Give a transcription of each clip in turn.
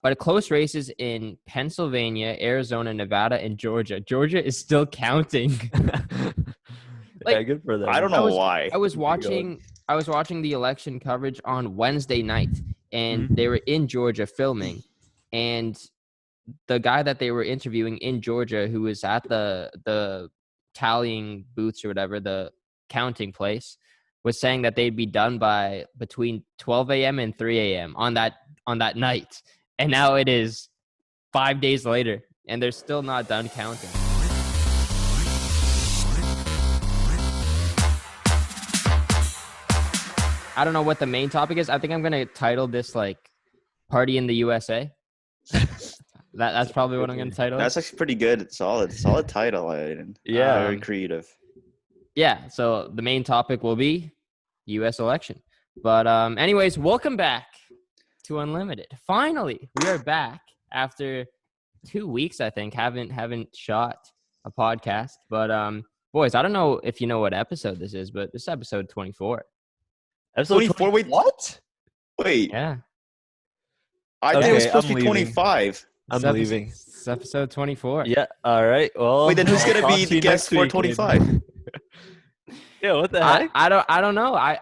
but close races in Pennsylvania, Arizona, Nevada, and Georgia. Georgia is still counting. Yeah, good for them. I don't know why. I was watching the election coverage on Wednesday night, and they were in Georgia filming, and the guy that they were interviewing in Georgia, who was at the tallying booths or whatever, the counting place, was saying that they'd be done by between 12 a.m. and 3 a.m. on that night. And now it is 5 days later, and they're still not done counting. I don't know what the main topic is. I think I'm going to title this like Party in the USA. That's probably what I'm going to title. That's actually pretty good. Solid title, Aiden. Yeah. Very creative. Yeah. So the main topic will be U.S. election. But anyways, welcome back to Unlimited. Finally, we are back after 2 weeks, I think. Haven't shot a podcast. But boys, I don't know if you know what episode this is, but this is episode 24. Episode 24? Wait, what? Wait. Yeah. I think it was supposed to be 25. I'm leaving. It's episode 24. Yeah. All right. Well. Wait, then who's gonna be the guest for 25? Yeah. What the heck? I don't know. I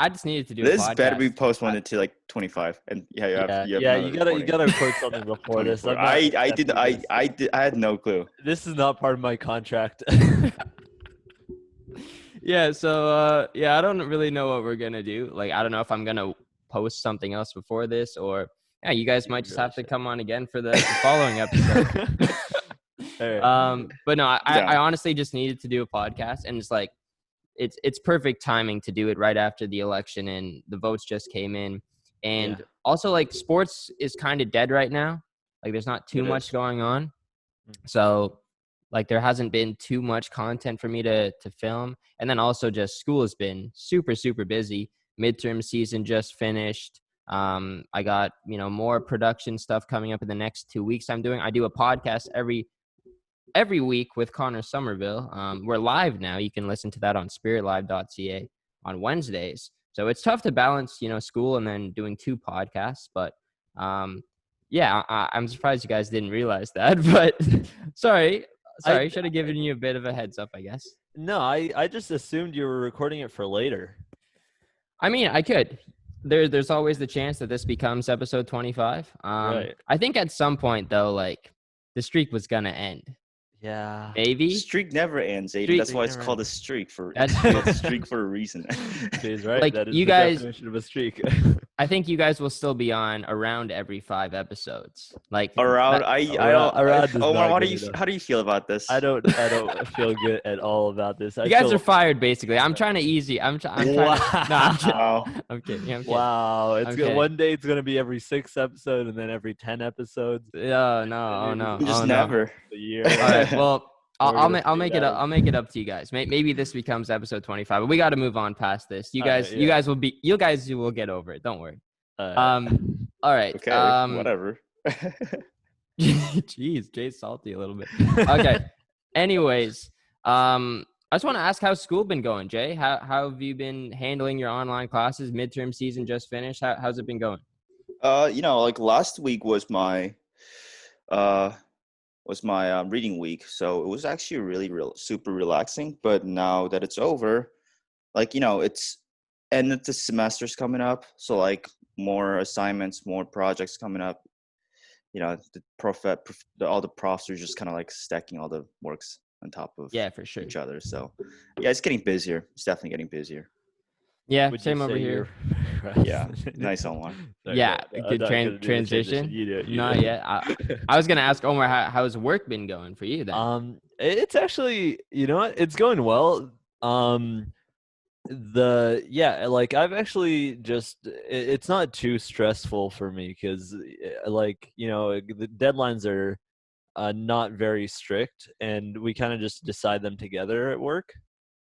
just needed to do This a podcast. better be postponed to like 25. And you gotta record something before this. I had no clue. This is not part of my contract. Yeah, so I don't really know what we're gonna do. Like, I don't know if I'm gonna post something else before this, or you guys might just have to come on again for the following episode. Right. But no, I honestly just needed to do a podcast, and it's like it's perfect timing to do it right after the election, and the votes just came in, and also like sports is kind of dead right now. Like, there's not too much going on, so. Like, there hasn't been too much content for me to film. And then also just school has been super, super busy. Midterm season just finished. I got, more production stuff coming up in the next 2 weeks. I do a podcast every week with Connor Somerville. We're live now. You can listen to that on spiritlive.ca on Wednesdays. So it's tough to balance, school and then doing 2 podcasts. But I'm surprised you guys didn't realize that. But sorry, I should have given you a bit of a heads up, I guess. No, I just assumed you were recording it for later. I mean, I could. There's always the chance that this becomes episode 25. Right. I think at some point, though, like, the streak was going to end. Yeah. Maybe. Streak never ends, Aiden. That's why it's called a streak. That's a streak for a reason. He's right. Like, that is you the guys, definition of a streak. I think you guys will still be on around every 5 episodes. Like around. Omar, how do enough. you feel about this? I don't feel good at all about this. You guys are fired, basically. I'm trying to ease you. I'm kidding. I'm kidding. Wow. It's good. One day it's gonna be every 6 episodes, and then every 10 episodes. No. Just never. A year. All right. Well, I'll make it up. I'll make it up to you guys. Maybe this becomes episode 25, but we got to move on past this. You guys will get over it. Don't worry. All right. Okay. Whatever. Jeez, Jay's salty a little bit. Okay. Anyways, I just want to ask how's school been going, Jay? How have you been handling your online classes? Midterm season just finished. How's it been going? Like last week was my reading week, so it was actually really super relaxing. But now that it's over, like, it's end of the semester's coming up, so like more assignments, more projects coming up. All the profs are just kind of like stacking all the works on top of for sure each other. So it's getting busier. It's definitely getting busier. Yeah, same over here. Yeah, nice Omar. Yeah, good transition. You do it. Not yet. I was gonna ask Omar, how's work been going for you then? It's actually, it's going well. I've actually it's not too stressful for me because the deadlines are not very strict, and we kind of just decide them together at work.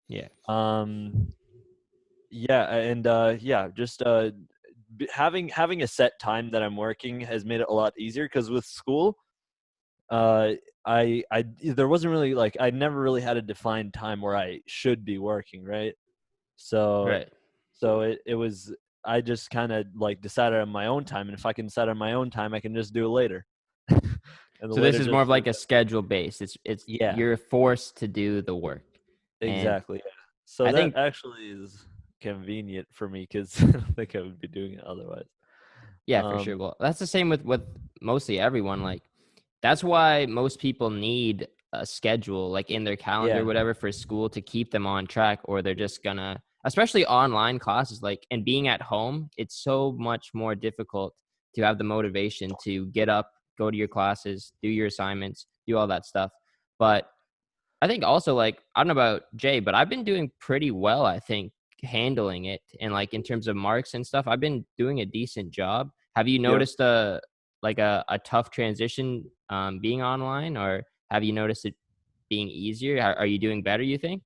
Yeah. Having a set time that I'm working has made it a lot easier, because with school, there wasn't really I never really had a defined time where I should be working, right? So it was I just kind of like decided on my own time, and if I can decide on my own time, I can just do it later. And So this is more of like a schedule based. It's yeah, you're forced to do the work. And exactly. Yeah. So I that think actually is convenient for me because I don't think I would be doing it otherwise. yeah, for sure. Well, that's the same with mostly everyone. Like that's why most people need a schedule like in their calendar, Yeah. whatever, for school to keep them on track, or they're just gonna, especially online classes, like, and being at home, it's so much more difficult to have the motivation to get up, go to your classes, do your assignments, do all that stuff. But I think also, like, I don't know about Jay, but I've been doing pretty well, I think, handling it. And like in terms of marks and stuff, I've been doing a decent job. Have you Yep. noticed a tough transition being online, or have you noticed it being easier? Are you doing better, you think?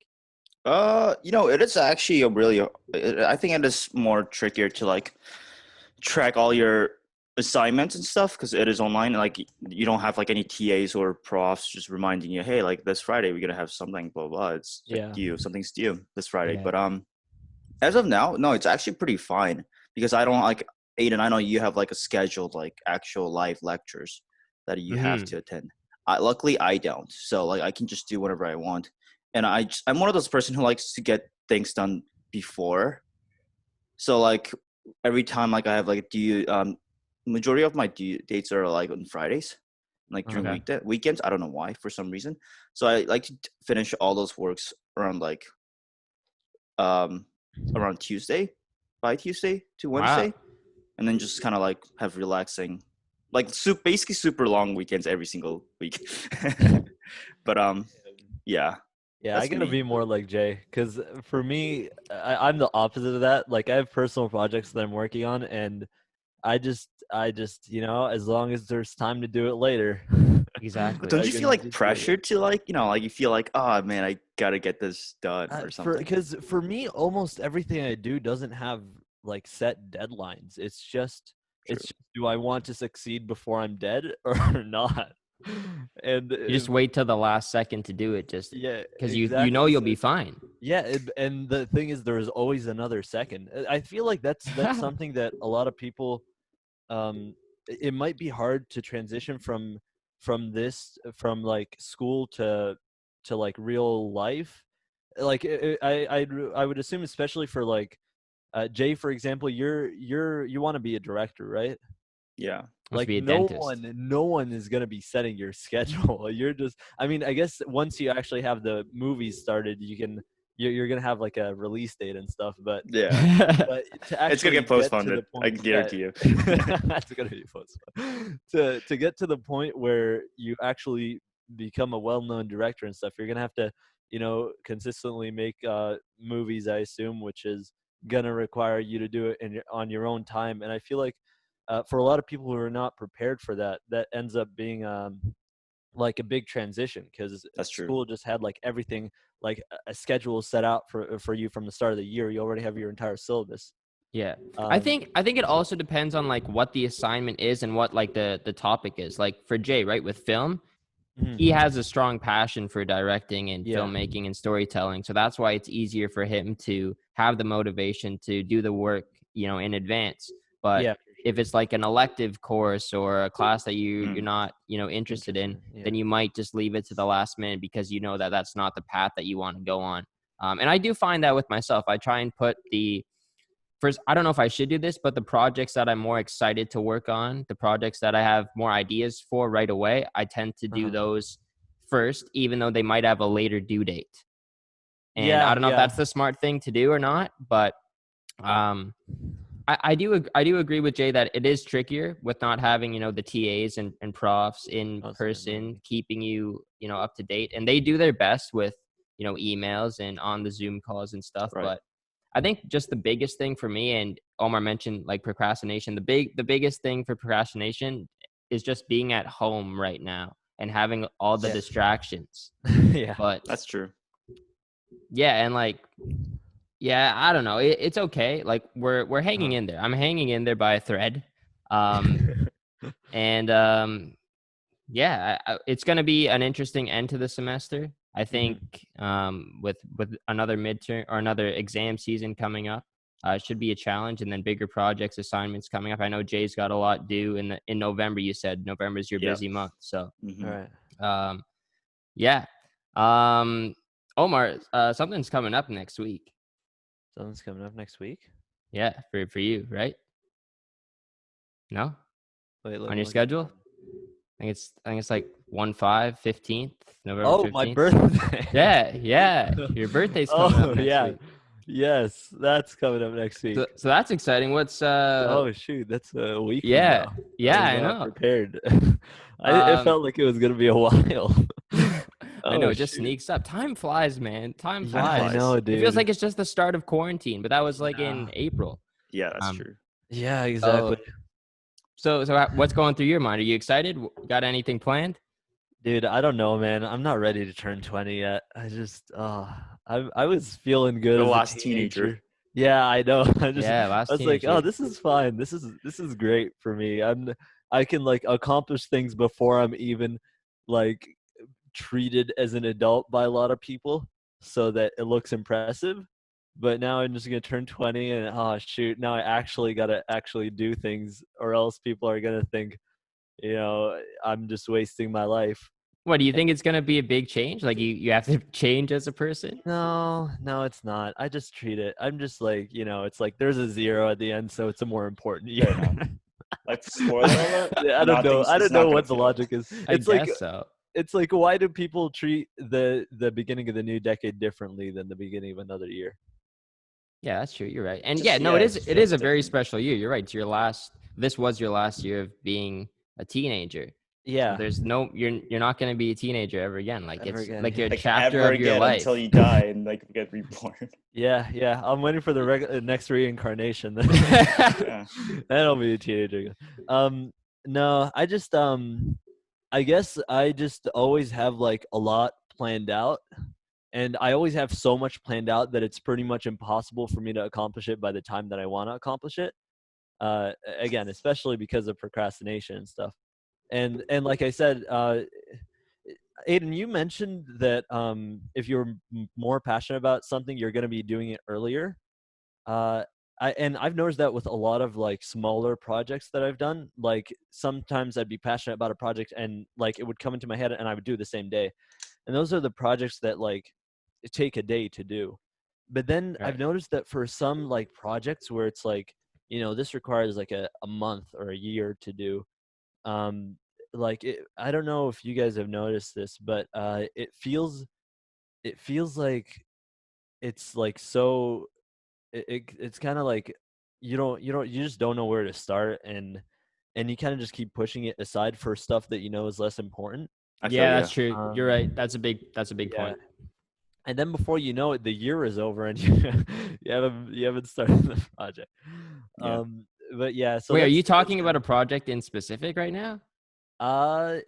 It is actually I think it is more trickier to like track all your assignments and stuff because it is online. And, like, you don't have like any TAs or profs just reminding you, hey, like this Friday we're gonna have something, blah blah. It's like something's due this Friday. Yeah. But as of now, no, it's actually pretty fine because I don't like Aiden. I know you have like a scheduled like actual live lectures that you have to attend. Luckily, I don't. So like I can just do whatever I want, and I'm one of those person who likes to get things done before. So like every time like I have like majority of my due dates are like on Fridays, like during Okay. weekends. I don't know why, for some reason. So I like to finish all those works around like um around Tuesday, by Tuesday to Wow. Wednesday, and then just kind of like have relaxing, like basically super long weekends every single week. But yeah, Yeah, I that's gotta me. be more like Jay, because for me, I'm the opposite of that. Like, I have personal projects that I'm working on, and I just, as long as there's time to do it later, But Exactly. don't I you feel can like just do it. pressure to like, like you feel like, oh man, I gotta get this done or something? For me, almost everything I do doesn't have like set deadlines. True. It's just, do I want to succeed before I'm dead or not? And You just wait till the last second to do it, just yeah, because you know exactly. you'll So be fine. yeah, and the thing is, there is always another second. I feel like that's something that a lot of people, it might be hard to transition from like school to like real life. Like I would assume, especially for like Jay, for example, you want to be a director, right? Yeah. Wants to Like be a dentist. no one is going to be setting your schedule. You're just, I mean, I guess once you actually have the movies started, you're going to have like a release date and stuff, but Yeah. to It's gonna actually get get to the postponed. I point, can yeah, guarantee you. that's going to be fun. To get to the point where you actually become a well-known director and stuff, you're going to have to, consistently make movies, I assume, which is going to require you to do it on your own time. And I feel like for a lot of people who are not prepared for that, that ends up being like a big transition, because That's true. school just had like everything, like a schedule set out for you from the start of the year. You already have your entire syllabus. Yeah. Um, I think it also depends on like what the assignment is and what like the topic is. Like for Jay, right, with film, he mhm. has a strong passion for directing and Yeah, filmmaking and storytelling. So that's why it's easier for him to have the motivation to do the work, in advance. But yeah, for if sure. it's like an elective course or a class that you're Mm, not, interested in, Interesting. Yeah. then you might just leave it to the last minute because you know that that's not the path that you want to go on. And I do find that with myself. I try and put the first, I don't know if I should do this, but the projects that I'm more excited to work on, the projects that I have more ideas for right away, I tend to do Uh-huh. those first, even though they might have a later due date. And I Yeah, don't know if yeah. that's the smart thing to do or not, but um, I do agree with Jay that it is trickier with not having, the TAs and profs in Oh, sorry, my person, bad. keeping you, up to date. And they do their best with, emails and on the Zoom calls and stuff. right. But I think just the biggest thing for me, and Omar mentioned like procrastination, the biggest thing for procrastination is just being at home right now and having all the Yeah. distractions. Yeah. But That's true. yeah, and like, yeah, I don't know. It's okay. Like we're hanging Uh-huh. in there. I'm hanging in there by a thread. Um, and yeah, it's going to be an interesting end to the semester. I think Mhm. with another midterm or another exam season coming up. it should be a challenge. And then bigger projects, assignments coming up. I know Jay's got a lot due in November. You said November is your busy month. So, Mhm. All right. yeah. Omar, something's coming up next week. Something's coming up next week. Yeah, for you, right? No? Wait, On your schedule? I think it's like 15th, November Oh, 15th. my birthday. Yeah. Your birthday's coming up next week. Yes, that's coming up next week. So that's exciting. What's Oh shoot, that's a week. Yeah. From now. Yeah, I I was not know. Prepared. It felt like it was gonna be a while. I know, it just shoot. sneaks up. Time flies, man. Time Yeah, flies. I know, dude. It feels like it's just the start of quarantine, but that was like in April. Yeah, that's true. Yeah, exactly. So what's going through your mind? Are you excited? Got anything planned? Dude, I don't know, man. I'm not ready to turn 20 yet. I just, I was feeling good The as last a teenager. Yeah, I know. I Last was like, teenager. oh, this is fine. This is great for me. I can like accomplish things before I'm even like treated as an adult by a lot of people, so that it looks impressive. But now I'm just gonna turn 20, and oh shoot, now I actually gotta actually do things, or else people are gonna think, I'm just wasting my life. What do you think? It's gonna be a big change? Like you have to change as a person? No, it's not. I just treat it. I'm just like, it's like there's a 0 at the end, so it's a more important year. Like spoiler alert. I don't know. I don't know what the logic is. It's I guess so. It's like, why do people treat the beginning of the new decade differently than the beginning of another year? Yeah, that's true. You're right. And Just- it is a very different. special year. You're right. This was your last year of being a teenager. Yeah. So there's you're not going to be a teenager ever again. Like Ever it's again, like yeah. your Like chapter ever of your again life. until you die and like get reborn. Yeah. I'm waiting for the next reincarnation. Yeah. Then I'll be a teenager again. No, I just I guess I just always have like a lot planned out, and I always have so much planned out that it's pretty much impossible for me to accomplish it by the time that I want to accomplish it. Again, especially because of procrastination and stuff. And like I said, Aiden, you mentioned that if you're more passionate about something, you're going to be doing it earlier. I've noticed that with a lot of like smaller projects that I've done. Like sometimes I'd be passionate about a project and like it would come into my head and I would do it the same day. And those are the projects that like take a day to do. But then Right. I've noticed that for some like projects where it's like, this requires like a month or a year to do. I don't know if you guys have noticed this, but it feels like it's like so it's kind of like you just don't know where to start, and you kind of just keep pushing it aside for stuff that is less important. Yeah, that's true. You're right. That's a big point. And then before you know it, the year is over and you haven't started the project. Yeah. But yeah, so Wait, are you talking about a project in specific right now? I'm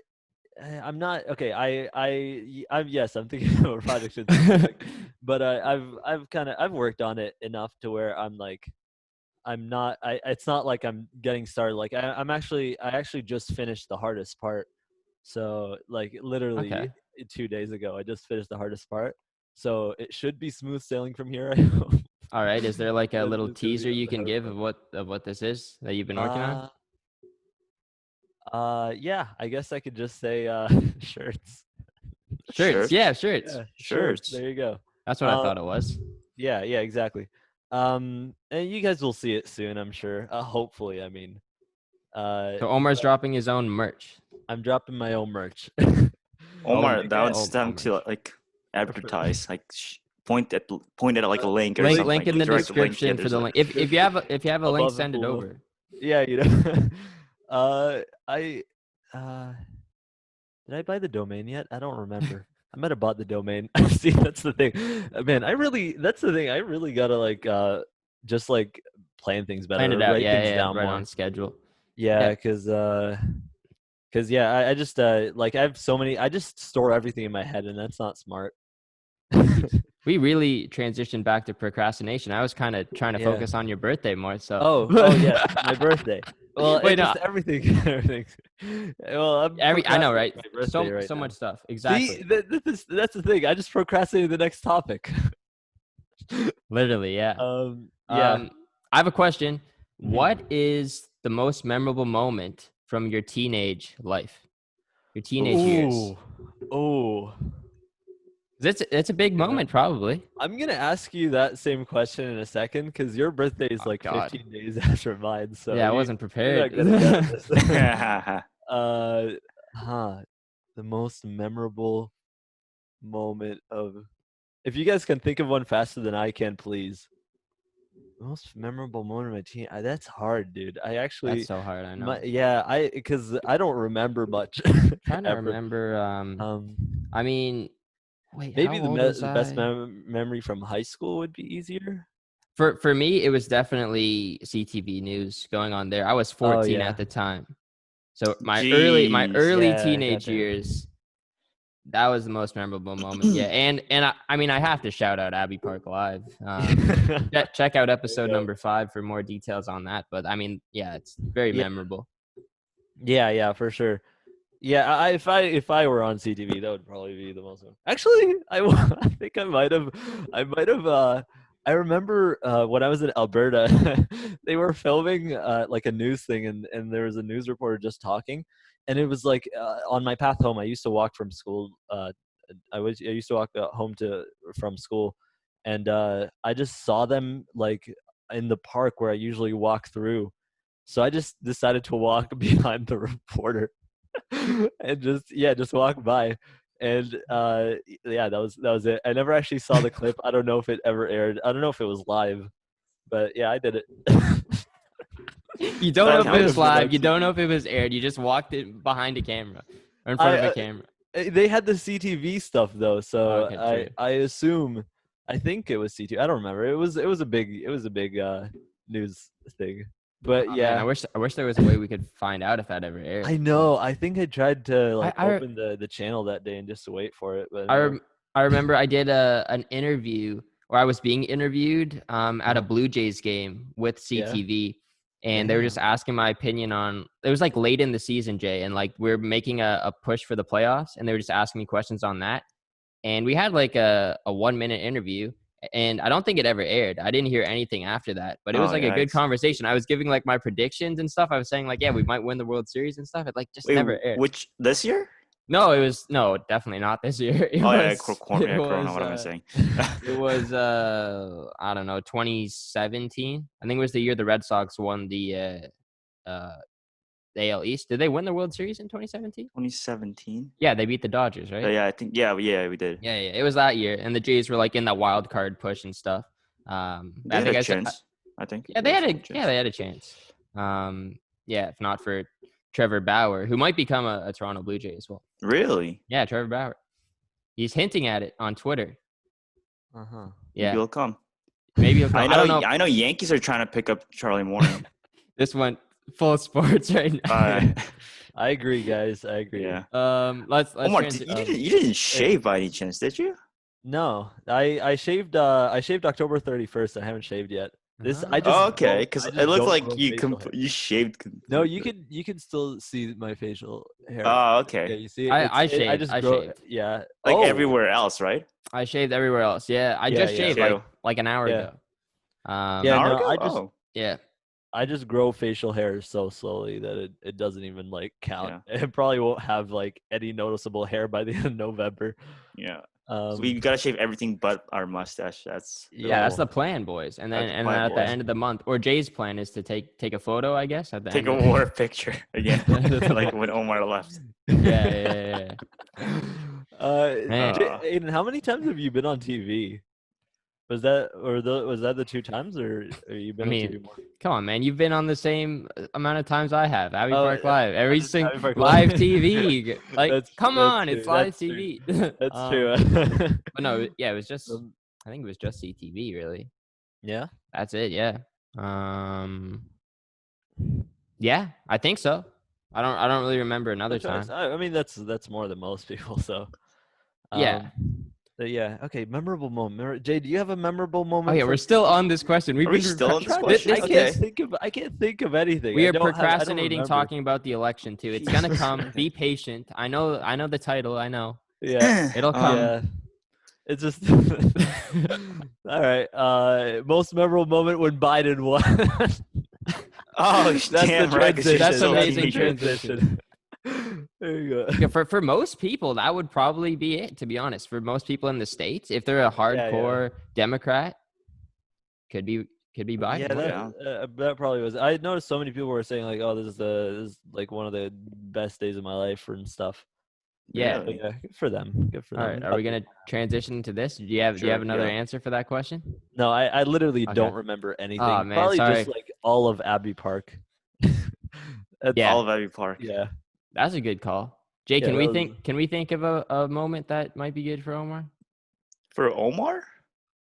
not okay. I'm thinking of a project in specific, but I've worked on it enough to where I'm like, it's not like I'm getting started. Like I actually just finished the hardest part. So like literally 2 days ago, I just finished the hardest part. So it should be smooth sailing from here. I hope. All right. Is there like a That's little just gonna be teaser you the can hard give part. of what this is that you've been working on? Yeah, I guess I could just say shirts. Shirts. Yeah, shirts. Yeah, Shirts. There you go. That's what I thought it was. Yeah, exactly. And you guys will see it soon, I'm sure. Hopefully, I mean. So Omar's dropping his own merch. I'm dropping my own merch. Omar, my now God. it's time to Omar. like advertise, like point at like a link or Link something. in the Direct link. description Yeah, for there's the a- link. If you have a link, Above send and it below. over. Yeah, did I buy the domain yet? I don't remember. I might have bought the domain. See, that's the thing. Man, that's the thing. I really gotta like just like plan things better. Plan it out. Write things down right more. on schedule. Yeah, because I just like I have so many. I just store everything in my head, and that's not smart. We really transitioned back to procrastination. I was kind of trying to Yeah. focus on your birthday more. So Oh yeah, my birthday. Well, Wait, just no. everything. Well, I know, right? procrastinating my birthday right So now. much stuff. Exactly. See, that's the thing. I just procrastinated the next topic. Literally, yeah. Yeah. I have a question. Mhm. What is the most memorable moment from your teenage life? Your teenage years? Oh. It's a big Yeah. moment, probably. I'm gonna ask you that same question in a second because your birthday is Oh, like God. 15 days after mine. So Yeah, I wasn't you're not prepared. gonna get this. The most memorable moment of. If you guys can think of one faster than I can, please. Most memorable moment of my teen. That's hard, dude. I That's actually, so hard, I know. because I don't remember much Trying to ever. remember. I mean, wait, Maybe how old was the best I? memory from high school would be easier. For me, it was definitely CTV News going on there. I was Oh 14 yeah. at the time, so my Jeez. early Yeah, teenage goddamn. years. That was the most memorable moment. Yeah, and I mean, I have to shout out Abbey Park Live. Check out episode number 5 for more details on that. But I mean, yeah, it's very Yeah. memorable. Yeah, for sure. Yeah, if I were on CTV, that would probably be the most. Actually, I think I might have. I remember when I was in Alberta, they were filming like a news thing, and there was a news reporter just talking, and it was like on my path home. I used to walk from school. I used to walk home from school, and I just saw them like in the park where I usually walk through. So I just decided to walk behind the reporter and just walk by. And that was it. I never actually saw the clip. I don't know if it ever aired. I don't know if it was live, but yeah, I did it. You don't That know if it counts. was live. You don't know if it was aired. You just walked it behind a camera or in front of a camera. They had the CTV stuff though, so Okay, true. I assume I think it was CTV. I don't remember. It was a big news thing. But Oh, yeah, man, I wish there was a way we could find out if that ever aired. I know. I think I tried to like I open the channel that day and just to wait for it. But I remember I did an interview, or I was being interviewed at a Blue Jays game with CTV, and they were just asking my opinion on. It was like late in the season, Jay, and like we're making a push for the playoffs, and they were just asking me questions on that. And we had like a 1-minute interview, and I don't think it ever aired. I didn't hear anything after that, but it was Oh, like a good yikes. conversation. I was giving like my predictions and stuff. I was saying like, yeah, we might win the World Series and stuff. It like just Wait, never aired. which this year? No, it was definitely not this year. It Oh was, yeah, Corona. What am I saying? it was I don't know, 2017. I think it was the year the Red Sox won the AL East. Did they win the World Series in 2017? 2017. Yeah, they beat the Dodgers, right? Yeah, I think. Yeah, we did. Yeah, it was that year, and the Jays were like in that wild card push and stuff. I They had think a I said, chance. I think. yeah, they had a chance. Yeah, if not for Trevor Bauer, who might become a Toronto Blue Jay as well. Really? Yeah, Trevor Bauer. He's hinting at it on Twitter. Uh-huh. Yeah, Maybe he'll come. maybe he'll come. I don't know. I know Yankees are trying to pick up Charlie Morton. This went full sports right now. I agree, guys. I agree. Yeah. Let's Omar, you didn't shave by any chance, did you? No, I shaved October 31st. I haven't shaved yet. Okay, because it looked like you shaved. No, you can still see my facial hair. Oh, okay. Yeah, you see, I shaved. Yeah, like everywhere else, right? I shaved everywhere else. Yeah, I just shaved like an hour ago. I just grow facial hair so slowly that it doesn't even like count. Yeah. It probably won't have like any noticeable hair by the end of November. Yeah. So we gotta shave everything but our mustache. That's the plan, boys. And then at the end of the month, or Jay's plan is to take a photo, I guess. At the take end a war picture again, like when Omar left. Yeah. Aiden, how many times have you been on TV? Was that the 2 times, or you been on TV more? Come on, man! You've been on the same amount of times I have. Abbey Park Live, every single Park live TV. Like, come on, true. it's live TV. That's true. But no, yeah, it was just. I think it was just CTV, really. Yeah. That's it. Yeah. Yeah, I think so. I don't really remember another time. I mean, that's more than most people. So. Yeah. Yeah. Okay. Memorable moment. Jay, do you have a memorable moment? Oh yeah, we're still on this question. Are we still on this question? I can't think of anything. We are procrastinating talking about the election too. It's gonna come. Be patient. I know the title. I know. Yeah. It'll come. Yeah. It's just all right. Most memorable moment when Biden won. Oh, That's damn the right. 'cause transition. you're That's still a amazing teenager. transition. There you go. Yeah, for most people, that would probably be it, to be honest. For most people in the States, if they're a hardcore Democrat, could be Biden. Yeah, Yeah. that probably was. I noticed so many people were saying like, "Oh, this is like one of the best days of my life" and stuff. Yeah. Really? Yeah, good for them. Good for All them. right. Are we gonna transition to this? Do you have another yeah. answer for that question? No, I literally Okay. don't remember anything. Oh, man, Probably sorry. just like all of Abbey Park. Yeah. All of Abbey Park. Yeah. That's a good call. Jay, Yeah, can we think of a moment that might be good for Omar? For Omar?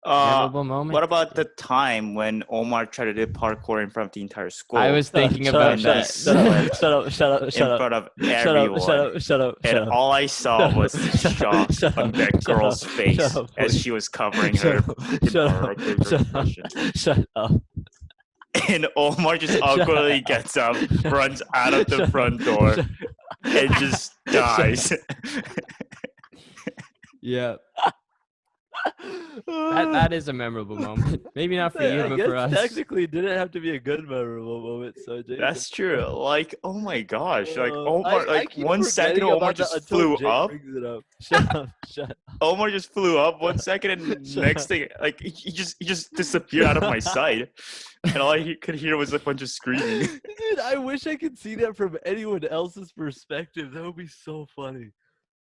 Memorable moment? What about the time when Omar tried to do parkour in front of the entire school? I was thinking Shut about up, that. Shut up, shut up, in shut up. front of Shut everyone. up, shut up, And shut up. all I saw was the shock Shut on up, that shut girl's up, face shut up, as please. she was covering Shut her up, shut up, shut up. And Omar just awkwardly gets up, runs out of the front door, and just dies. Yeah. That is a memorable moment. Maybe not for you, I but guess for us. technically it didn't have to be a good memorable moment. So Jake, That's true. Like, oh my gosh. Like, I Omar, like, keep 1 second, forgetting Omar about that just until flew Jake up. brings it up. Shut up, shut up. Omar just flew up 1 second, and Shut next up. thing, like, he just disappeared out of my sight. And all I could hear was a bunch of screaming. Dude, I wish I could see that from anyone else's perspective. That would be so funny.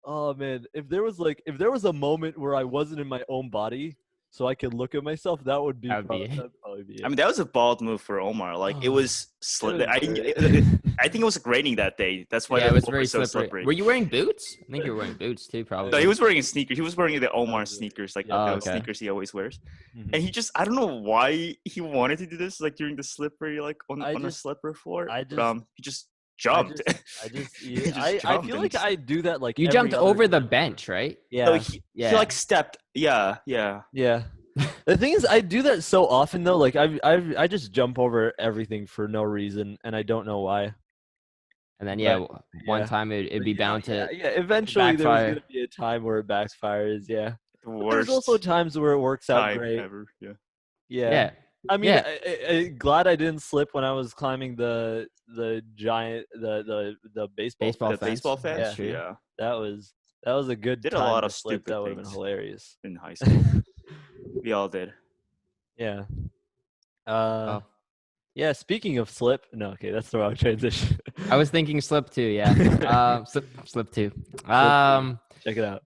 Oh man, if there was a moment where I wasn't in my own body, so I could look at myself, that would be That would be it. that'd probably be it. I mean, that was a bald move for Omar. Like, it was I think it was raining that day. That's why Yeah, the it was floor very so slippery. Were you wearing boots? I think you were wearing boots too, probably. No, he was wearing a sneaker. He was wearing the Omar sneakers, like Oh, those okay. sneakers he always wears. Mhm. And he just, I don't know why he wanted to do this, like during the slippery, like on a just- slippery floor. I But, just- he just jumped. Yeah, just I jumped feel and like just- I do that like You every jumped other over the time. bench, right? Yeah. No, he like stepped. Yeah. Yeah. The thing is, I do that so often though. Like I just jump over everything for no reason, and I don't know why. And then one yeah. time it'd be bound to. Yeah. Eventually, there was backfire. gonna be a time where it backfires. Yeah. The There's worst also times where it works out time great. ever. Yeah. Yeah. I mean, Yeah. glad I didn't slip when I was climbing the giant the baseball The baseball fence. fence. Yeah. Yeah. that was a good Did a time lot to of slip. stupid That would have been things. hilarious. In high school, we all did. Yeah. Oh. Yeah. Speaking of slip, no, okay, that's the wrong transition. I was thinking slip too. Yeah. Slip too. Check it out.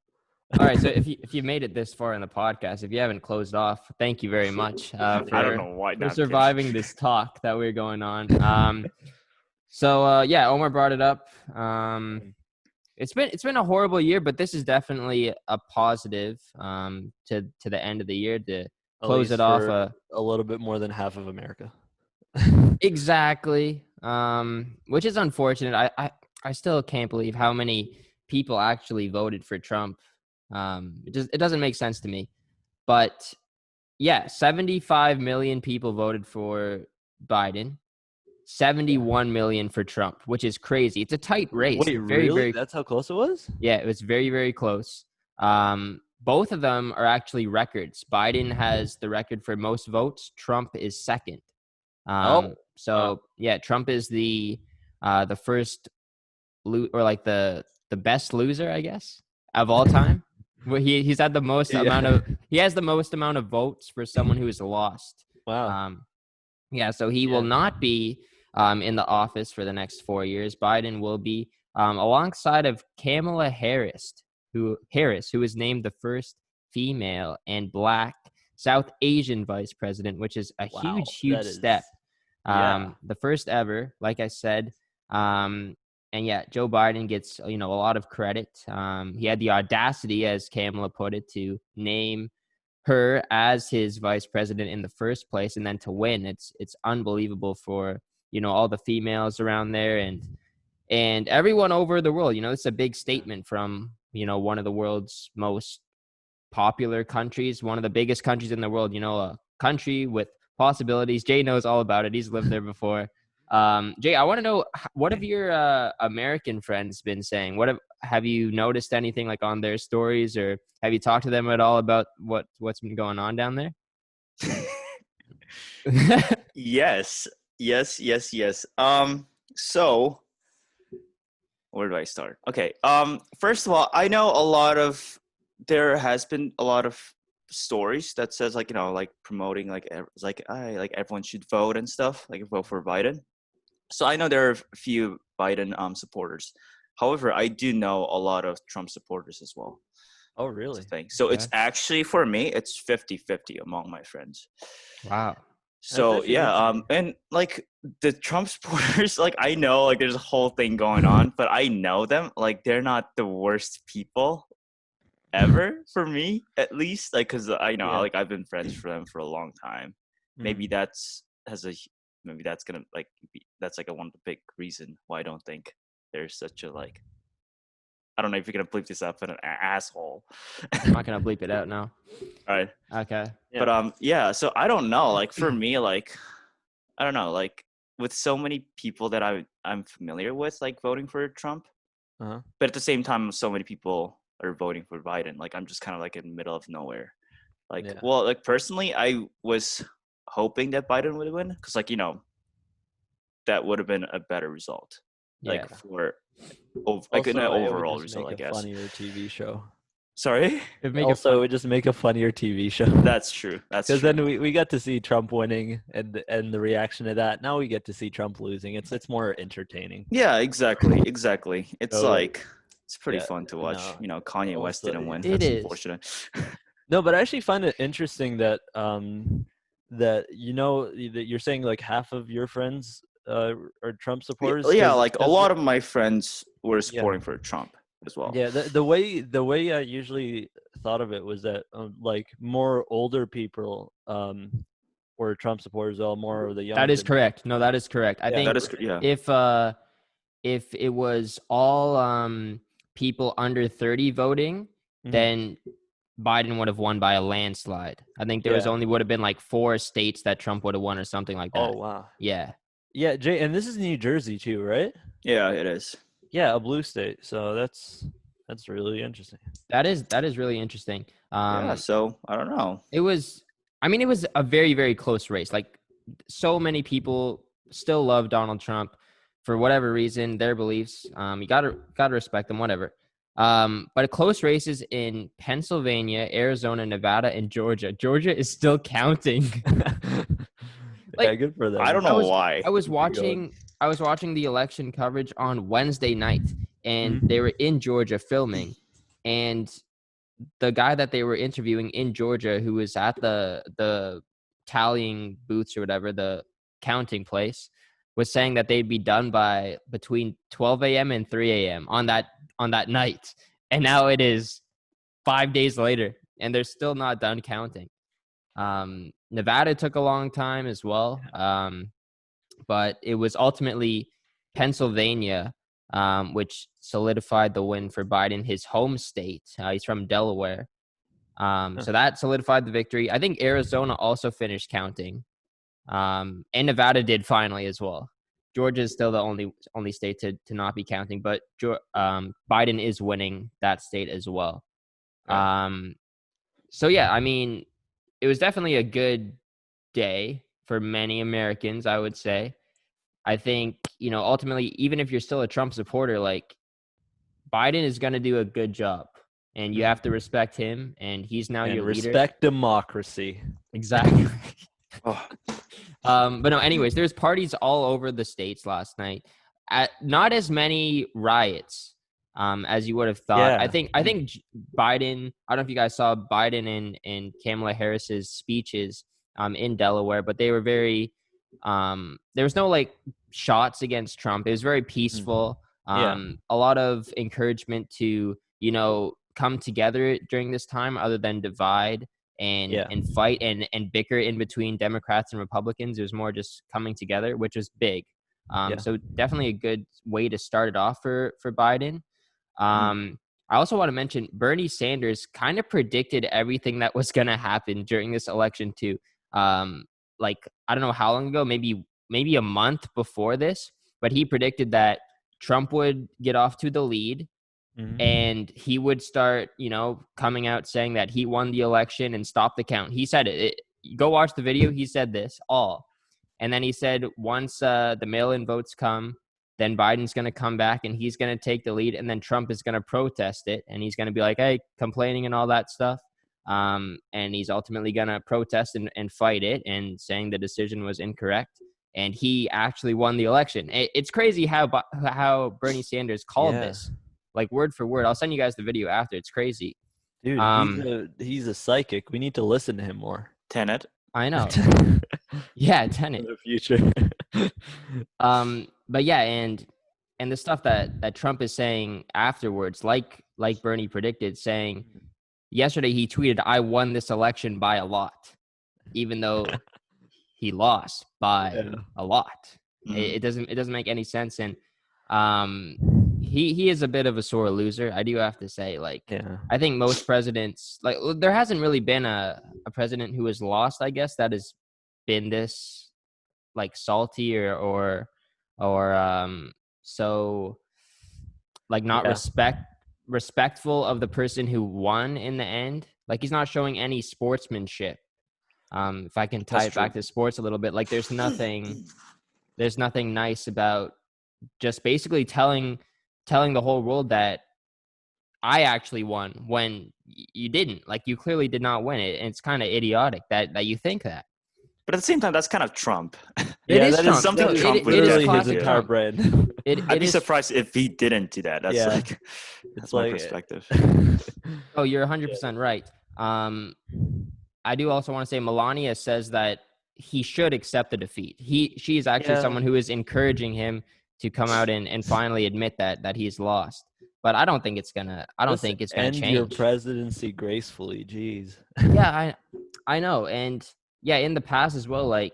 All right. So if you made it this far in the podcast, if you haven't closed off, thank you very much for, I don't know why. for surviving this talk that we're going on. So yeah, Omar brought it up. It's been a horrible year, but this is definitely a positive to the end of the year to close it off. A little bit more than half of America. Exactly. Which is unfortunate. I still can't believe how many people actually voted for Trump. It doesn't make sense to me. But yeah, 75 million people voted for Biden. 71 million for Trump, which is crazy. It's a tight race. Wait, very, really? very, That's how close it was? yeah, it was very, very close. Both of them are actually records. Biden has the record for most votes. Trump is second. So yeah, Trump is the first or like the best loser, I guess, of all time. Well, he's had the most amount of votes for someone who has lost. Wow. Yeah, so he will not be in the office for the next 4 years. Biden will be alongside of Kamala Harris, who is named the first female and Black South Asian vice president, which is a huge step. The first ever, like I said. And yeah, Joe Biden gets a lot of credit. He had the audacity, as Kamala put it, to name her as his vice president in the first place, and then to win. It's unbelievable for all the females around there and everyone over the world. It's a big statement from one of the world's most popular countries, one of the biggest countries in the world. A country with possibilities. Jay knows all about it. He's lived there before. Jay, I want to know, what have your American friends been saying? have you noticed anything like on their stories, or have you talked to them at all about what's been going on down there? Yes. So where do I start? Okay. First of all, I know there has been a lot of stories that says like, like promoting like everyone should vote and stuff, like vote for Biden. So I know there are a few Biden supporters. However, I do know a lot of Trump supporters as well. Oh, really? That's the thing. So it's actually, for me, it's 50-50 among my friends. Wow. So yeah, and like the Trump supporters, like I know like there's a whole thing going on, but I know them, like they're not the worst people ever for me, at least, like because I know like I've been friends for them for a long time. Maybe that's gonna like that's like one of the big reason why I don't think there's such a like, I don't know if you're gonna bleep this up, but an asshole. I'm not gonna bleep it out now. All right. Okay. Yeah. But yeah, so I don't know, like for me, like I don't know, like with so many people that I'm familiar with, like voting for Trump, but at the same time, so many people are voting for Biden. Like I'm just kind of like in the middle of nowhere. Like, well, like personally, I was hoping that Biden would win because, like, that would have been a better result. Like like an overall result, I guess. Funnier TV show. Sorry. It would just make a funnier TV show. That's true. Because then we got to see Trump winning and the reaction to that. Now we get to see Trump losing. It's more entertaining. Yeah, exactly. It's so, like it's pretty fun to watch. Kanye West didn't win. That's unfortunate. No, but I actually find it interesting that that you're saying like half of your friends are Trump supporters. Yeah, like a lot of my friends were supporting for Trump as well. Yeah, the way I usually thought of it was that like more older people were Trump supporters, while more of the young. That is correct. No, that is correct. I think that is, if it was all people under 30 voting, then Biden would have won by a landslide. I think there would have been like 4 states that Trump would have won or something like that. Oh wow. Yeah. Yeah, Jay, and this is New Jersey too, right? Yeah, it is. Yeah, a blue state. So that's really interesting. That is really interesting. So I don't know. It was a very, very close race. Like so many people still love Donald Trump for whatever reason, their beliefs. You gotta respect them, whatever. But close races in Pennsylvania, Arizona, Nevada, and Georgia. Georgia is still counting. Yeah, good for them. I don't know why. I was watching the election coverage on Wednesday night, and they were in Georgia filming, and the guy that they were interviewing in Georgia, who was at the tallying booths or whatever, the counting place, was saying that they'd be done by between 12 a.m. and 3 a.m. on that night. And now it is 5 days later, and they're still not done counting. Nevada took a long time as well. But it was ultimately Pennsylvania, which solidified the win for Biden, his home state. He's from Delaware. So that solidified the victory. I think Arizona also finished counting. And Nevada did finally as well. Georgia is still the only state to not be counting, but Biden is winning that state as well. So yeah, I mean, it was definitely a good day for many Americans, I would say. I think, ultimately, even if you're still a Trump supporter, like Biden is going to do a good job, and you have to respect him, and he's now your leader. Respect democracy. Exactly. But no, anyways, there's parties all over the states last night. Not as many riots as you would have thought. Yeah. I think Biden, I don't know if you guys saw Biden and Kamala Harris's speeches in Delaware, but they were very there was no like shots against Trump. It was very peaceful. A lot of encouragement to, come together during this time other than divide and fight and bicker in between Democrats and Republicans. It was more just coming together, which was big. So definitely a good way to start it off for Biden. I also want to mention Bernie Sanders kind of predicted everything that was going to happen during this election too. Like, I don't know how long ago, maybe a month before this, but he predicted that Trump would get off to the lead and he would start, coming out saying that he won the election and stop the count. He said it. Go watch the video. He said this all. And then he said once the mail-in votes come, then Biden's going to come back and he's going to take the lead, and then Trump is going to protest it, and he's going to be like, hey, complaining and all that stuff. And he's ultimately going to protest and fight it and saying the decision was incorrect. And he actually won the election. It's crazy how Bernie Sanders called this, like word for word. I'll send you guys the video after. It's crazy. Dude, he's a psychic. We need to listen to him more. Tenet. I know. Yeah, Tenet. In the future. But yeah, and the stuff that Trump is saying afterwards, like Bernie predicted, saying yesterday he tweeted, "I won this election by a lot," even though he lost by a lot. It doesn't make any sense, and he is a bit of a sore loser. I do have to say, I think most presidents, there hasn't really been a president who has lost, I guess, that has been this salty or so not respectful of the person who won in the end. He's not showing any sportsmanship. If I can tie it back to sports a little bit, there's nothing nice about just basically telling the whole world that I actually won when you didn't. You clearly did not win it, and it's kind of idiotic that you think that. But at the same time, that's kind of Trump. It is Trump. Something Trump would literally do. his entire brand. I'd be surprised if he didn't do that. That's that's my perspective. Oh, you're 100% right. I do also want to say Melania says that he should accept the defeat. She is actually someone who is encouraging him to come out and finally admit that he's lost. But I don't think it's gonna. Think it's gonna change. End your presidency gracefully. Jeez. Yeah, I know, and in the past as well.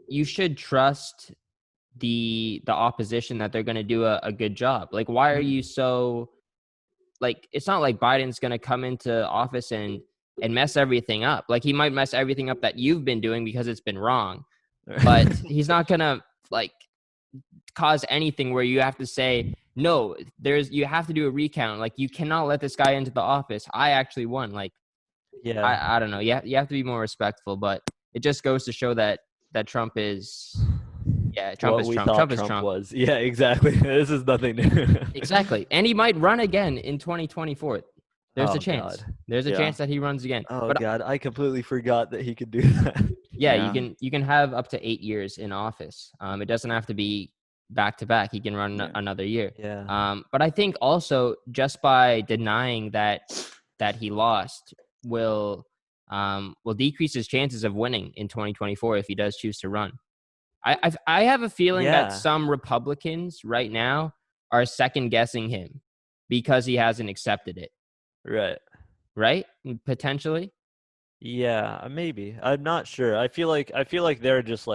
You should trust the opposition that they're gonna do a good job. Why are you so? It's not like Biden's gonna come into office and mess everything up. He might mess everything up that you've been doing because it's been wrong, but he's not gonna cause anything where you have to say no. You have to do a recount. You cannot let this guy into the office. I actually won. I don't know. You have to be more respectful, but it just goes to show that Trump is. Yeah, Trump is Trump. Trump is Trump. Was. Yeah, exactly. This is nothing new. Exactly. And he might run again in 2024. There's a chance. God. There's a chance that he runs again. Oh, God. I completely forgot that he could do that. Yeah, you can have up to 8 years in office. It doesn't have to be back to back. He can run another year. Yeah. But I think also just by denying that he lost will decrease his chances of winning in 2024 if he does choose to run. I have a feeling that some Republicans right now are second guessing him because he hasn't accepted it. Right? Potentially. Yeah, maybe. I'm not sure. I feel like they're just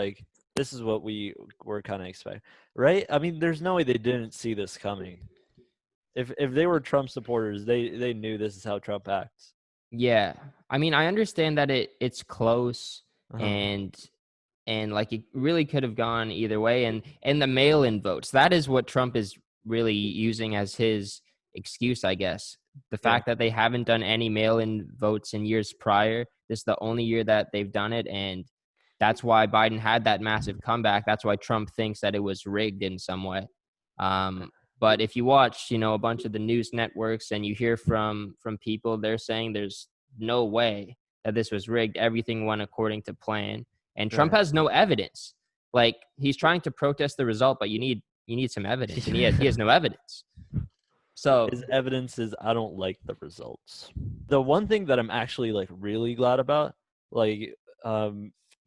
this is what we were kind of expecting, right? I mean, there's no way they didn't see this coming. If they were Trump supporters, they knew this is how Trump acts. Yeah, I mean, I understand that it's close and it really could have gone either way. And the mail-in votes, that is what Trump is really using as his excuse, I guess. The fact that they haven't done any mail-in votes in years prior. This is the only year that they've done it, and that's why Biden had that massive comeback. That's why Trump thinks that it was rigged in some way. But if you watch, a bunch of the news networks and you hear from people, they're saying there's no way that this was rigged. Everything went according to plan. And Trump has no evidence. He's trying to protest the result, but you need some evidence, and he has no evidence. So his evidence is I don't like the results. The one thing that I'm actually really glad about,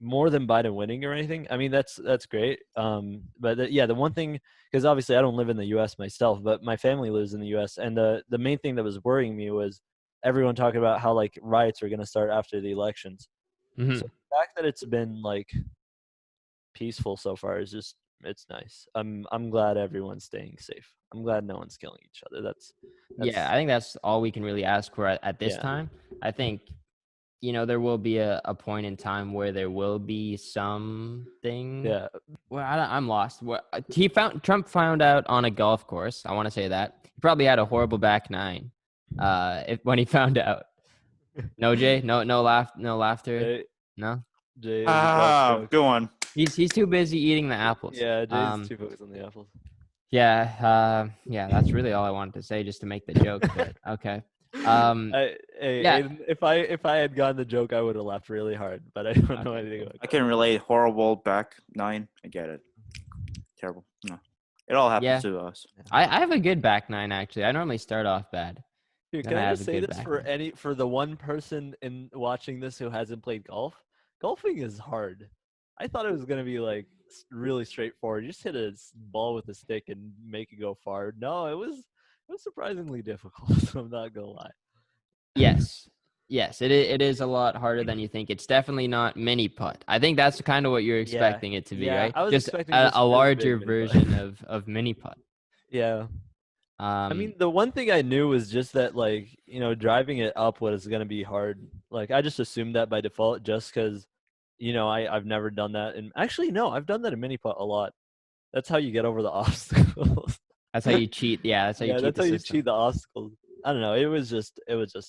more than Biden winning or anything. I mean, that's great. But the one thing, because obviously I don't live in the U.S. myself, but my family lives in the U.S. And the main thing that was worrying me was everyone talking about how riots are going to start after the elections. Mm-hmm. So the fact that it's been peaceful so far is just, it's nice. I'm glad everyone's staying safe. I'm glad no one's killing each other. That's I think that's all we can really ask for at this time. I think there will be a point in time where there will be something. Yeah. Well, I'm lost. Trump found out on a golf course. I want to say that he probably had a horrible back nine. When he found out. No, Jay. No laughter. Jay, No. Jay has a golf joke. Go on. He's too busy eating the apples. Yeah, Jay's too focused on the apples. Yeah. That's really all I wanted to say, just to make the joke. But okay. Aiden, if I had gotten the joke, I would have laughed really hard, but I don't know anything about it. I can relate. Horrible back nine. I get it. Terrible. No, it all happens to us. I have a good back nine, actually. I normally start off bad. Dude, can I just say this for the one person in watching this who hasn't played golf? Golfing is hard. I thought it was gonna be like really straightforward. You just hit a ball with a stick and make it go far. No, it was surprisingly difficult. So I'm not gonna lie. Yes, it is a lot harder than you think. It's definitely not mini putt. I think that's kind of what you're expecting it to be, right? I was just expecting a larger version of mini putt. Yeah. I mean, the one thing I knew was just that, like, driving it up was going to be hard. Like, I just assumed that by default just because, I've never done that. And actually, no, I've done that in mini putt a lot. That's how you get over the obstacles. That's how you cheat. Yeah, that's how you cheat. That's how you cheat the obstacles. I don't know. It was just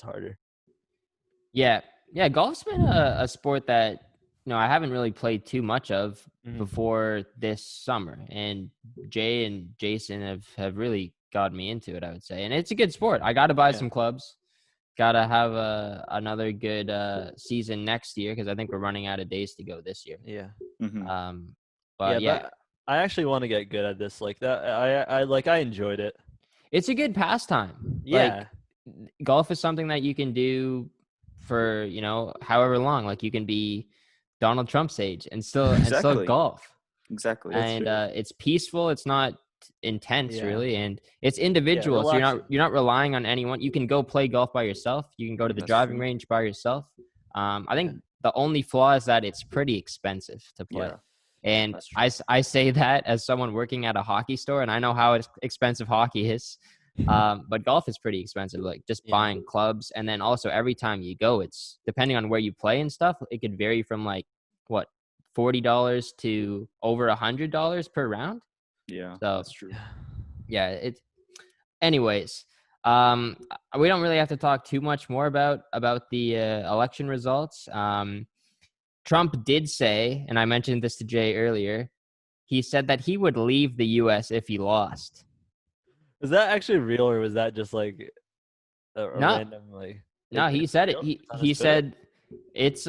harder. Yeah. Golf's been a sport that I haven't really played too much of before this summer, and Jay and Jason have really got me into it, I would say, and it's a good sport. I got to buy some clubs. Got to have another good season next year because I think we're running out of days to go this year. Yeah. But I actually want to get good at this. Like that, I enjoyed it. It's a good pastime. Yeah. Like, golf is something that you can do for however long. Like, you can be Donald Trump's age and still golf. Exactly. And it's peaceful. It's not intense really, and it's individual. So you're not relying on anyone. You can go play golf by yourself. You can go to the driving range by yourself. I think the only flaw is that it's pretty expensive to play. Yeah. And I say that as someone working at a hockey store, and I know how expensive hockey is. But golf is pretty expensive, like just buying clubs. And then also every time you go, it's depending on where you play and stuff, it could vary from like $40 to over $100 per round. Yeah, so that's true. Yeah, it's anyways. We don't really have to talk too much more about the election results. Trump did say, and I mentioned this to Jay earlier, he said that he would leave the U.S. if he lost. Was that actually real, or was that just like a random like? No, he said it. He said it's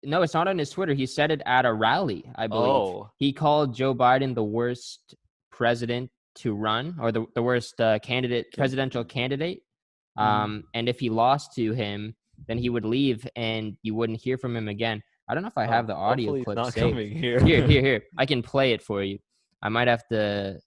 no, it's not on his Twitter. He said it at a rally, I believe. Oh. He called Joe Biden the worst president to run, or the worst presidential candidate. And if he lost to him, then he would leave and you wouldn't hear from him again. I don't know if I have the audio clip saved. Coming here. Here. I can play it for you. I might have to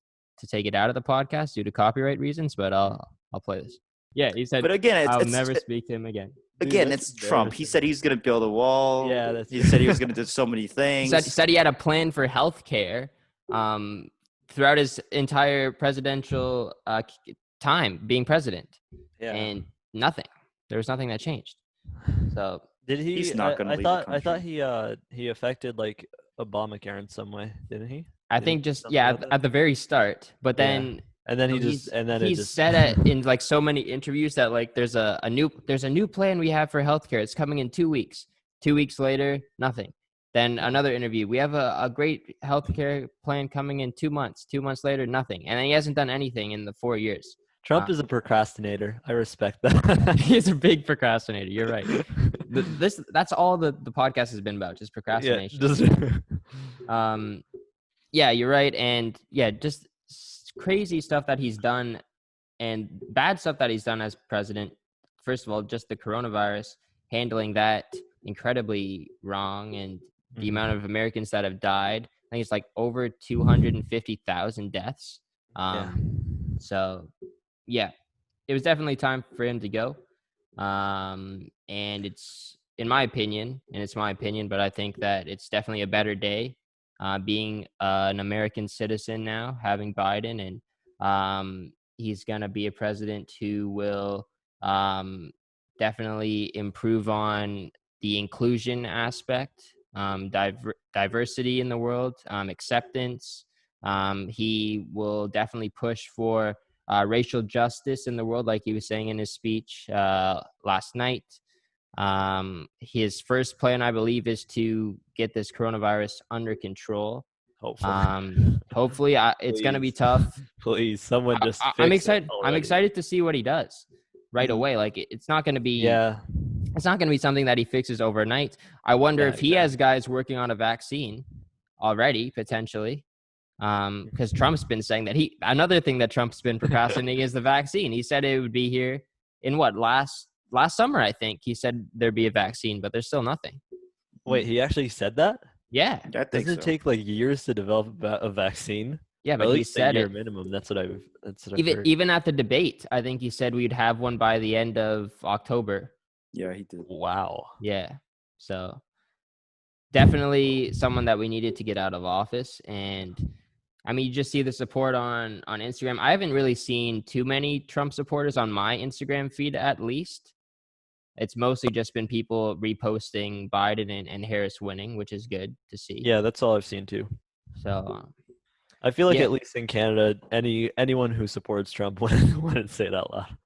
take it out of the podcast due to copyright reasons, but I'll play this. Yeah, he said, but again, I'll never speak to him again. Again, it's Trump. He said he's going to build a wall. Yeah, he said he was going to do so many things. He said he had a plan for healthcare throughout his entire presidential time being president. Yeah. And nothing. There was nothing that changed. So did he? He's not going to leave the country. I thought he affected like Obamacare in some way, didn't he? I think just at the very start, but then. Yeah. And then he said it in like so many interviews that like there's a new plan we have for healthcare. It's coming in 2 weeks. 2 weeks later, nothing. Then another interview. We have a great healthcare plan coming in 2 months. 2 months later, nothing. And he hasn't done anything in the 4 years. Trump is a procrastinator. I respect that. He's a big procrastinator. You're right. That's all the podcast has been about, just procrastination. Yeah, you're right. And yeah, just crazy stuff that he's done and bad stuff that he's done as president. First of all, just the coronavirus, handling that incredibly wrong, and the amount of Americans that have died. I think it's like over 250,000 deaths. So yeah, it was definitely time for him to go. And it's my opinion, but I think that it's definitely a better day being an American citizen now, having Biden, and he's going to be a president who will definitely improve on the inclusion aspect, diversity in the world, acceptance. He will definitely push for racial justice in the world, like he was saying in his speech last night. His first plan, I believe, is to get this coronavirus under control. Hopefully, it's going to be tough. Please, someone just I'm fix excited. it I'm already. excited to see what he does right away. Like it's not going to be. Yeah. It's not going to be something that he fixes overnight. I wonder if he exactly. has guys working on a vaccine already, potentially. Because Trump's been saying that another thing that Trump's been procrastinating is the vaccine. He said it would be here in last summer, I think. He said there'd be a vaccine, but there's still nothing. Wait, he actually said that? Yeah. Doesn't it take like years to develop a vaccine? Yeah, but at he least said a year it. minimum. That's what I've heard. Even at the debate, I think he said we'd have one by the end of October. Yeah, he did. Wow. Yeah. So definitely someone that we needed to get out of office. And I mean, you just see the support on Instagram. I haven't really seen too many Trump supporters on my Instagram feed, at least. It's mostly just been people reposting Biden and Harris winning, which is good to see. Yeah, that's all I've seen too. So I feel like at least in Canada, anyone who supports Trump wouldn't say that loud.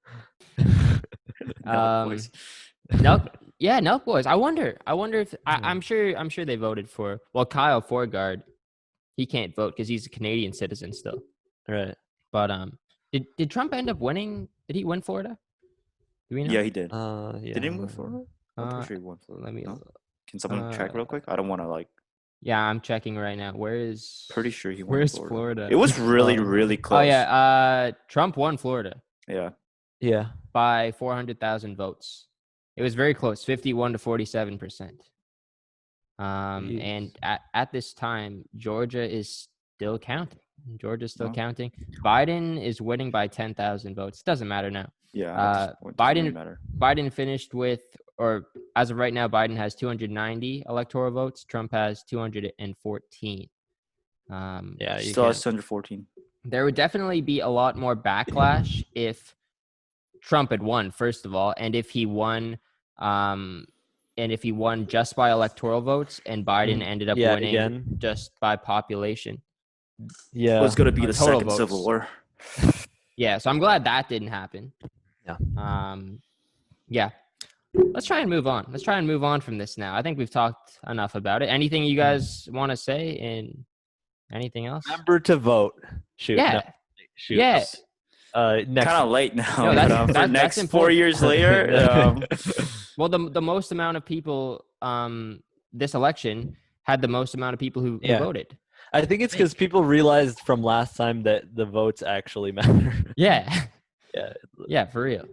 No, boys. I wonder if I'm sure they voted for. Well, Kyle Forgard, he can't vote because he's a Canadian citizen still. Right. But did Trump end up winning? Did he win Florida? Do we know? Yeah, he did. Yeah. Did he win Florida? I'm pretty sure he won Florida. Let me. No? Can someone check real quick? I don't want to Yeah, I'm checking right now. Pretty sure he won. Where's Florida? It was really close. Oh yeah. Trump won Florida. Yeah. Yeah. By 400,000 votes. It was very close, 51 to 47%. And at this time, Georgia is still counting. Counting. Biden is winning by 10,000 votes. Doesn't matter now. Yeah. Biden finished with, or as of right now, Biden has 290 electoral votes. Trump has 214. He still has 214. There would definitely be a lot more backlash if Trump had won, first of all, and if he won just by electoral votes, and Biden ended up winning again. Just by population. Yeah, it was going to be the second votes. Civil War. Yeah, so I'm glad that didn't happen. Yeah. Yeah. Let's try and move on. Let's try and move on from this now. I think we've talked enough about it. Anything you guys want to say? And anything else? Remember to vote. Shoot. Yeah. No, shoot. Yeah. Kind of late now. No, that's next important. 4 years later. Well, the most amount of people this election had the most amount of people who voted. I think it's because people realized from last time that the votes actually matter. Yeah. Yeah, for real.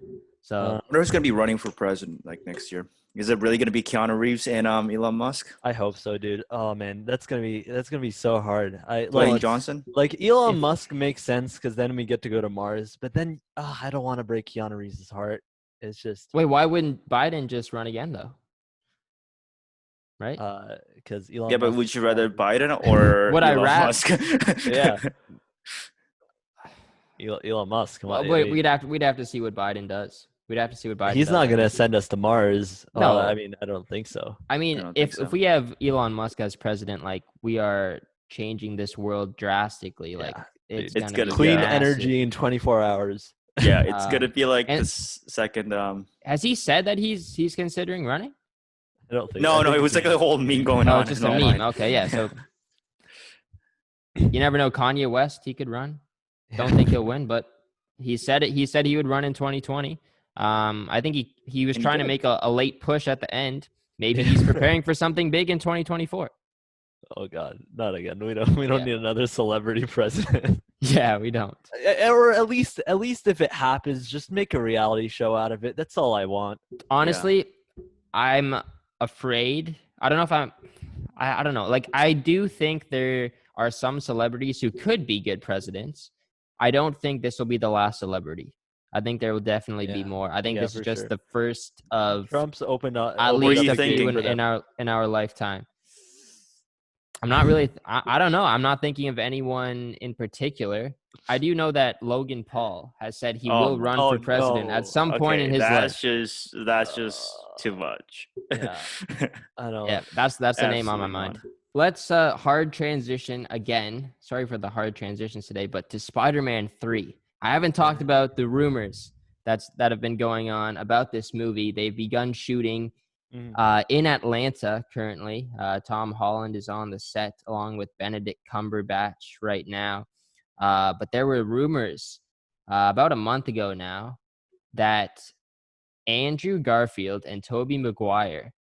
So I wonder who's going to be running for president next year. Is it really going to be Keanu Reeves and Elon Musk? I hope so, dude. Oh man, that's gonna be so hard. Dwayne Johnson. Like Elon Musk makes sense because then we get to go to Mars. But then I don't want to break Keanu Reeves' heart. It's just why wouldn't Biden just run again though? Right? Because Elon. Yeah, but would you rather Biden or Elon Musk? Yeah. Elon Musk. Come on. We'd have to see what Biden does. We'd have to see what Biden. He's not gonna send us to Mars. No, I mean, I don't think so. I mean, if we have Elon Musk as president, like we are changing this world drastically. Like it's gonna clean be energy in 24 hours. Yeah, it's gonna be like this second. Has he said that he's considering running? I don't think. No, it was like a whole meme going on. It's just a meme. Okay, yeah. So you never know. Kanye West, he could run. Don't think he'll win, but he said it. He said he would run in 2020. I think he was trying to make a late push at the end. Maybe he's preparing for something big in 2024. Oh God, not again. We don't need another celebrity president. Yeah, we don't. Or at least if it happens, just make a reality show out of it. That's all I want. Honestly, I'm afraid. I don't know if I don't know. Like I do think there are some celebrities who could be good presidents. I don't think this will be the last celebrity. I think there will definitely be more. I think this is just the first of Trump's opened up at least a few in our lifetime. I'm not really. I don't know. I'm not thinking of anyone in particular. I do know that Logan Paul has said he Oh will my- run oh, for president at no. some point in his life. That's just too much. Yeah. I don't. Yeah, that's the name on my Absolutely mind. not. Let's hard transition again. Sorry for the hard transitions today, but to Spider-Man 3. I haven't talked about the rumors that have been going on about this movie. They've begun shooting in Atlanta currently. Tom Holland is on the set along with Benedict Cumberbatch right now. But there were rumors about a month ago now that Andrew Garfield and Tobey Maguire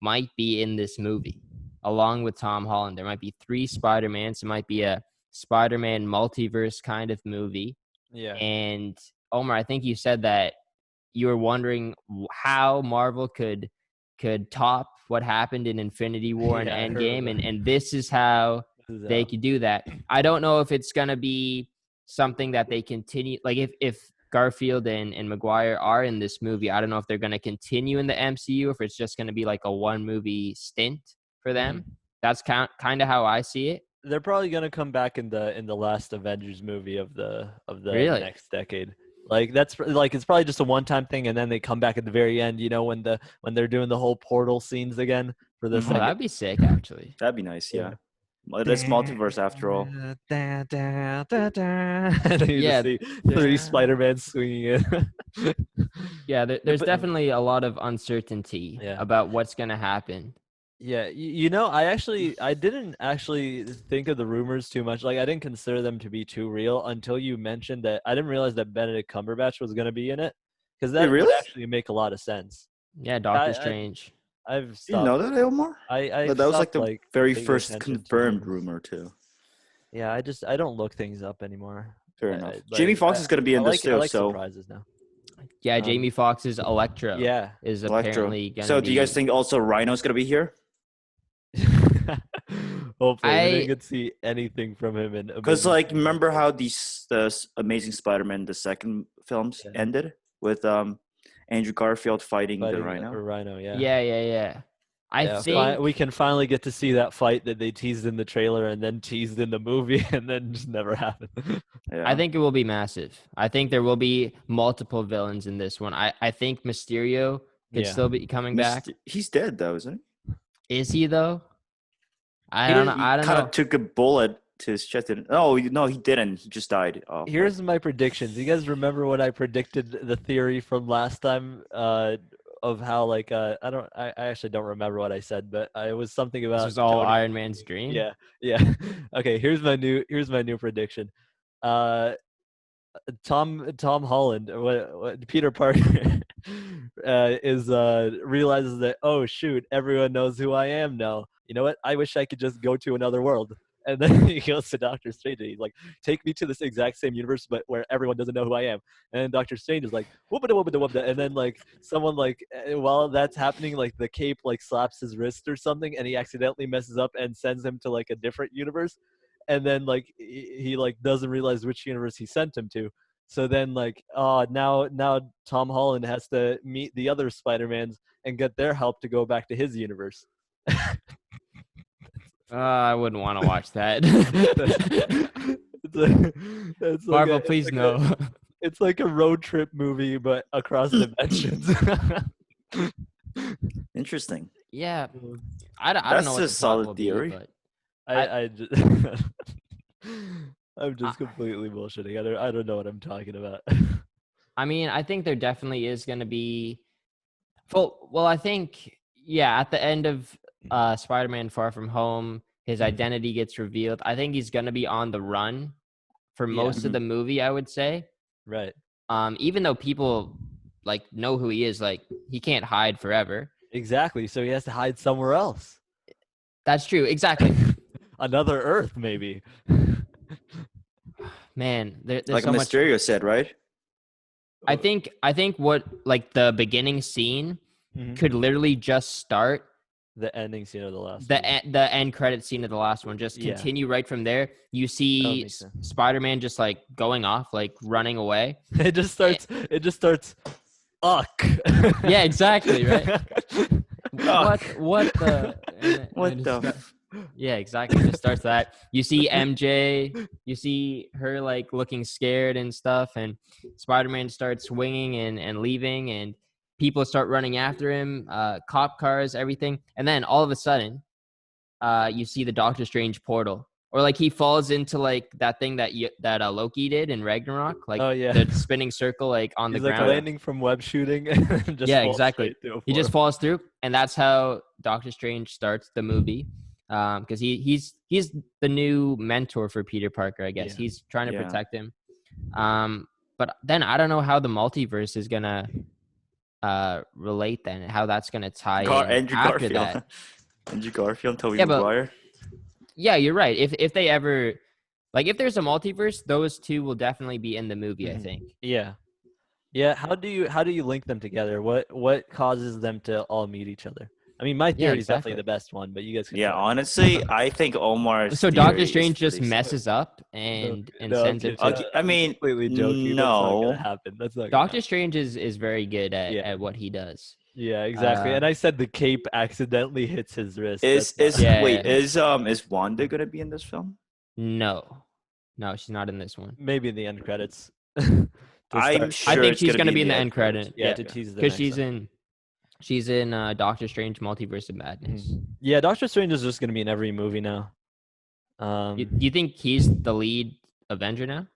might be in this movie along with Tom Holland. There might be 3 Spider-Mans. It might be a Spider-Man multiverse kind of movie. Yeah. And Omar, I think you said that you were wondering how Marvel could top what happened in Infinity War and Yeah, I heard Endgame, that. and this is how they could do that. I don't know if it's gonna be something that they continue, like if Garfield and Maguire are in this movie, I don't know if they're gonna continue in the MCU, if it's just gonna be like a 1 movie stint for them. That's kind of how I see it. They're probably gonna come back in the last Avengers movie of the Really? next decade. Like that's like it's probably just a one-time thing, and then they come back at the very end. You know, when they're doing the whole portal scenes again for the Oh, second. that'd be sick, actually. That'd be nice. Yeah. Yeah. Well, that's multiverse after all. And then you Yeah. just see 3 Spider-Man swinging in. Yeah, there's But- definitely a lot of uncertainty Yeah. about what's gonna happen. Yeah, you know, I didn't actually think of the rumors too much. Like, I didn't consider them to be too real until you mentioned that. I didn't realize that Benedict Cumberbatch was going to be in it, because that would really? actually make a lot of sense. Yeah, Doctor I- Strange. I've You stopped. know that, Omar? I But that was like stopped, the very paying first attention to confirmed rumors. rumor too. Yeah, I don't look things up anymore. Fair I- enough. but Jamie Foxx is going to be in I this like, I too. like So surprises now. Yeah, Um, Jamie Foxx's Electro Yeah. is Electro. apparently gonna So be. do you guys think also Rhino's going to be here? Hopefully, I I- didn't get to see anything from him in. Because Amazing like Spider-Man. remember how the Amazing Spider-Man the second films Yeah. ended with Andrew Garfield fighting the Fighting Rhino? Rhino, yeah. Yeah. I Yeah, think we can finally get to see that fight that they teased in the trailer and then teased in the movie and then just never happened. Yeah. I think it will be massive. I think there will be multiple villains in this one. I think Mysterio could Yeah. still be coming back. He's dead though, isn't he? Is he though? I He don't didn't- know. I don't He kind know. of took a bullet to his chest. No, he didn't. He just died. Oh, Here's my predictions. You guys remember when I predicted the theory from last time of how like I actually don't remember what I said, but it was something about This was all Tony. Iron Man's dream. Yeah. Okay, here's my new prediction. Tom Holland, what Peter Parker realizes that, oh shoot, everyone knows who I am now. You know what? I wish I could just go to another world. And then he goes to Doctor Strange and he's like, take me to this exact same universe, but where everyone doesn't know who I am. And then Doctor Strange is like, whoop-a-da-whoop-a-da-whoop-a. And then like someone like while that's happening, like the cape like slaps his wrist or something, and he accidentally messes up and sends him to like a different universe. And then like he like doesn't realize which universe he sent him to. So then like now Tom Holland has to meet the other Spider-Mans and get their help to go back to his universe. I wouldn't want to watch that. It's Marvel, it's please like no. It's like a road trip movie, but across dimensions. Interesting. Yeah, I don't That's know what a the plot solid will be, theory. but I just I'm just completely bullshitting. I don't know what I'm talking about. I mean, I think there definitely is going to be. Well, I think at the end of Spider-Man: Far From Home, his identity gets revealed. I think he's going to be on the run for most of the movie, I would say. Right. Even though people like know who he is, like he can't hide forever. Exactly. So he has to hide somewhere else. That's true. Exactly. Another Earth, maybe. Man, there's Like so much. Mysterio said, right? I think what like the beginning scene Mhm. could literally just start The ending scene of the last. the one. the end credit scene of the last one. Just Yeah. continue right from there. You see make sense. Spider-Man just like going off, like running away. It just starts. Uck. Yeah, exactly. Right. What the? What the? Yeah, exactly. Just starts that. You see MJ, you see her like looking scared and stuff, and Spider-Man starts swinging and leaving, and people start running after him, cop cars, everything. And then all of a sudden, you see the Doctor Strange portal. Or like he falls into like that thing that Loki did in Ragnarok, like the spinning circle like on He's the like ground. landing from web shooting and just yeah, falls exactly. straight through a He just portal. falls through, and that's how Doctor Strange starts the movie. Because he's the new mentor for Peter Parker, I guess. Yeah. He's trying to protect him. But then I don't know how the multiverse is gonna relate then, how that's gonna tie in Andrew after Garfield. that. Andrew Garfield, Tobey Yeah, but- Maguire. Yeah, you're right. If they ever like if there's a multiverse, those two will definitely be in the movie, I think. Yeah. How do you link them together? What causes them to all meet each other? I mean, my theory is definitely the best one, but you guys can. Yeah, honestly, I think Omar's. So Doctor theory Strange is just pretty messes up and sends him I'm to. Okay, I mean, completely joking. no. That's not gonna happen. That's not. Doctor Strange is very good Yeah. at what he does. Yeah, exactly. And I said the cape accidentally hits his wrist. Is Yeah. Wanda gonna be in this film? No, she's not in this one. maybe in the end credits? I'm sure. I think it's she's gonna be in the end credit. Yeah, to tease the because next she's in Doctor Strange Multiverse of Madness. Yeah, Doctor Strange is just gonna be in every movie now. You think he's the lead Avenger now?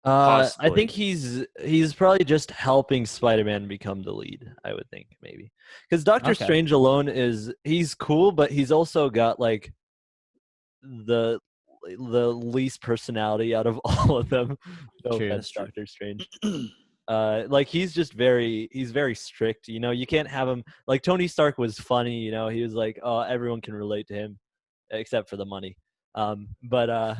I think he's probably just helping Spider-Man become the lead. I would think maybe because Doctor Strange alone he's cool, but he's also got like the least personality out of all of them. No offense, Doctor Strange. Like he's very strict. You know, you can't have him like Tony Stark was funny. You know, he was like, oh, everyone can relate to him, except for the money. But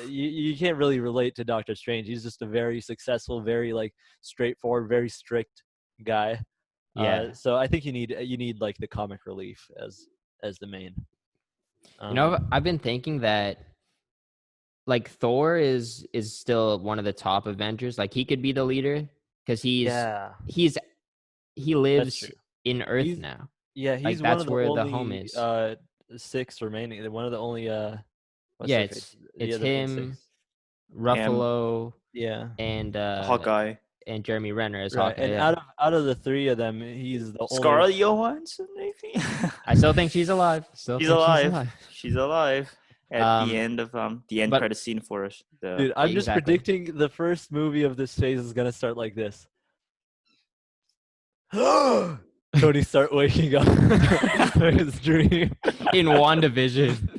you can't really relate to Doctor Strange. He's just a very successful, very like straightforward, very strict guy. Yeah. So I think you need like the comic relief as the main. You know, I've been thinking that like Thor is still one of the top Avengers. Like he could be the leader because he lives in Earth now. Yeah, he's like, that's one of the where only, the home is. 6 remaining. One of the only. It's him, Ruffalo, and Hawkeye, and Jeremy Renner as right. Hawkeye. And out of the 3 of them, he's the only. Scarlett Johansson, maybe. I still think she's alive. She's alive. At the end of the end credit scene for us. Dude, I'm just predicting the first movie of this phase is gonna start like this. Tony start waking up from his dream in WandaVision.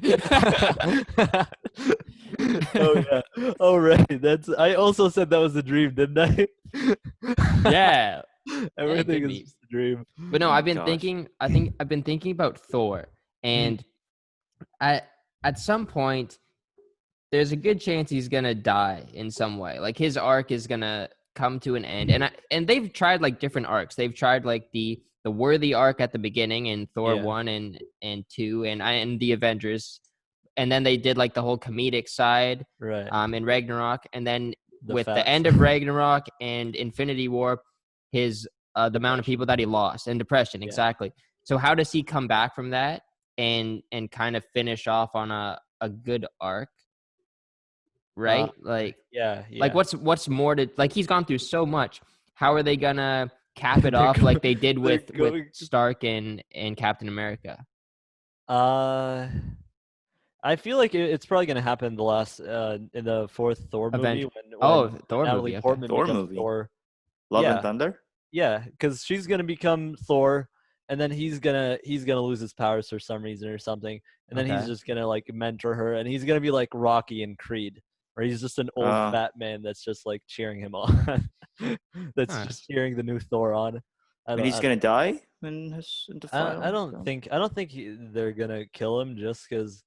Oh yeah. Oh right. I also said that was a dream, didn't I? Yeah. Everything is just a dream. But no, I've been thinking. I think I've been thinking about Thor, and at some point, there's a good chance he's gonna die in some way. Like his arc is gonna come to an end, and they've tried like different arcs. They've tried like the worthy arc at the beginning in Thor 1 and 2 and the Avengers, and then they did like the whole comedic side in Ragnarok, and then the end of Ragnarok and Infinity War, his the amount of people that he lost and depression exactly. So how does he come back from that and kind of finish off on a good arc? Right? Like what's more to like he's gone through so much. How are they gonna cap it off like they did with Stark and Captain America? I feel like it's probably gonna happen in the last in the 4th Thor movie when Thor Natalie movie. Portman Thor becomes movie. Thor. Love and Thunder? Yeah, because she's gonna become Thor, and then he's gonna lose his powers for some reason or something, and then he's just gonna like mentor her, and he's gonna be like Rocky and Creed, where he's just an old fat man that's just like cheering him on, just cheering the new Thor on. He's gonna die in the final. I don't think they're gonna kill him just because.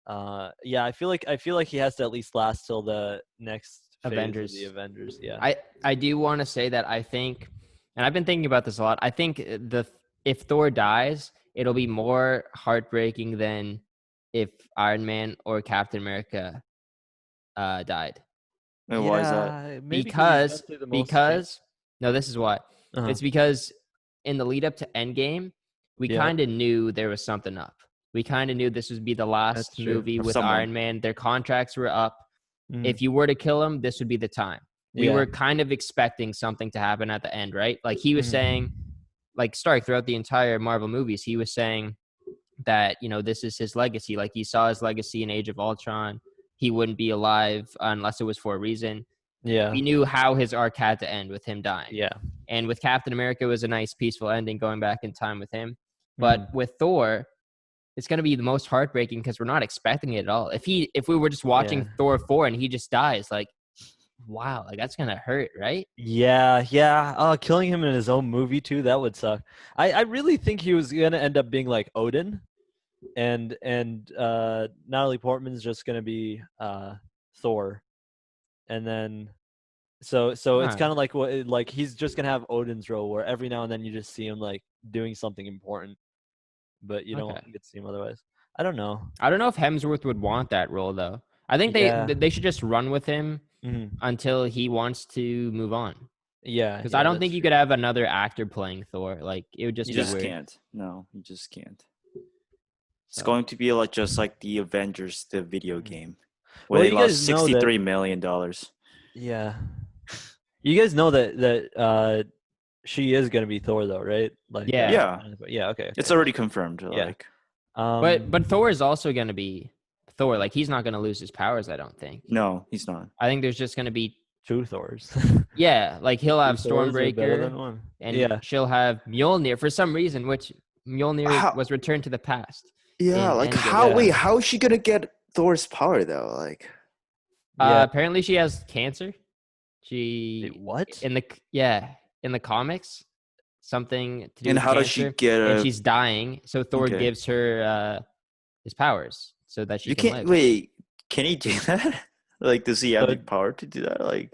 I feel like he has to at least last till the next Avengers. Phase of the Avengers. Yeah. I do want to say that I think, and I've been thinking about this a lot. I think if Thor dies, it'll be more heartbreaking than if Iron Man or Captain America died. And why is that? Because no, this is why. It's because in the lead up to Endgame, we kind of knew there was something up. We kind of knew this would be the last That's true. movie Of with someone. Iron Man. Their contracts were up. Mhm. If you were to kill him, this would be the time. We Yeah. were kind of expecting something to happen at the end, right? Like he was Mhm. saying, like Stark throughout the entire Marvel movies, he was saying that, this is his legacy. Like he saw his legacy in Age of Ultron. He wouldn't be alive unless it was for a reason. Yeah. We knew how his arc had to end with him dying. Yeah. And with Captain America, it was a nice, peaceful ending going back in time with him. But Mhm. with Thor, it's going to be the most heartbreaking because we're not expecting it at all. If we were just watching Yeah. Thor 4 and he just dies, like, wow, like that's going to hurt, right? Yeah. Killing him in his own movie too, that would suck. I really think he was gonna end up being like Odin, and Natalie Portman's just gonna be Thor, and then so it's Huh. kind of like he's just gonna have Odin's role where every now and then you just see him like doing something important, but you don't Okay. get to see him otherwise. I don't know. I don't know if Hemsworth would want that role, though. I think Yeah. they should just run with him Mhm. until he wants to move on. Yeah, Because yeah, I don't that's think you true. could have another actor playing Thor. Like, it would just You be just weird. can't. No, you just can't. It's So- going to be like just like the Avengers, the video game, where Well, they you lost guys know that- $63 million. Yeah. You guys know that she is gonna be Thor though, right? Like Yeah. Yeah. Yeah, okay. It's already confirmed. Yeah. Like, But Thor is also going to be Thor. Like, he's not going to lose his powers, I don't think. no, he's not. I think there's just going to be, two Thors. yeah, like he'll have Two Thors are better than Stormbreaker one. and Yeah. she'll have Mjolnir for some reason, which Mjolnir How- was returned to the past. Yeah, in like Endgame. how? Yeah. Wait, how is she gonna get Thor's power though? Like, Yeah. Apparently she has cancer. She Wait, what? in the comics, something to do And with how does cancer, she get and a? she's dying. So Thor Okay. gives her his powers so that she You can can't live. wait. Can he do that? Like, does he have the But- power to do that? Like,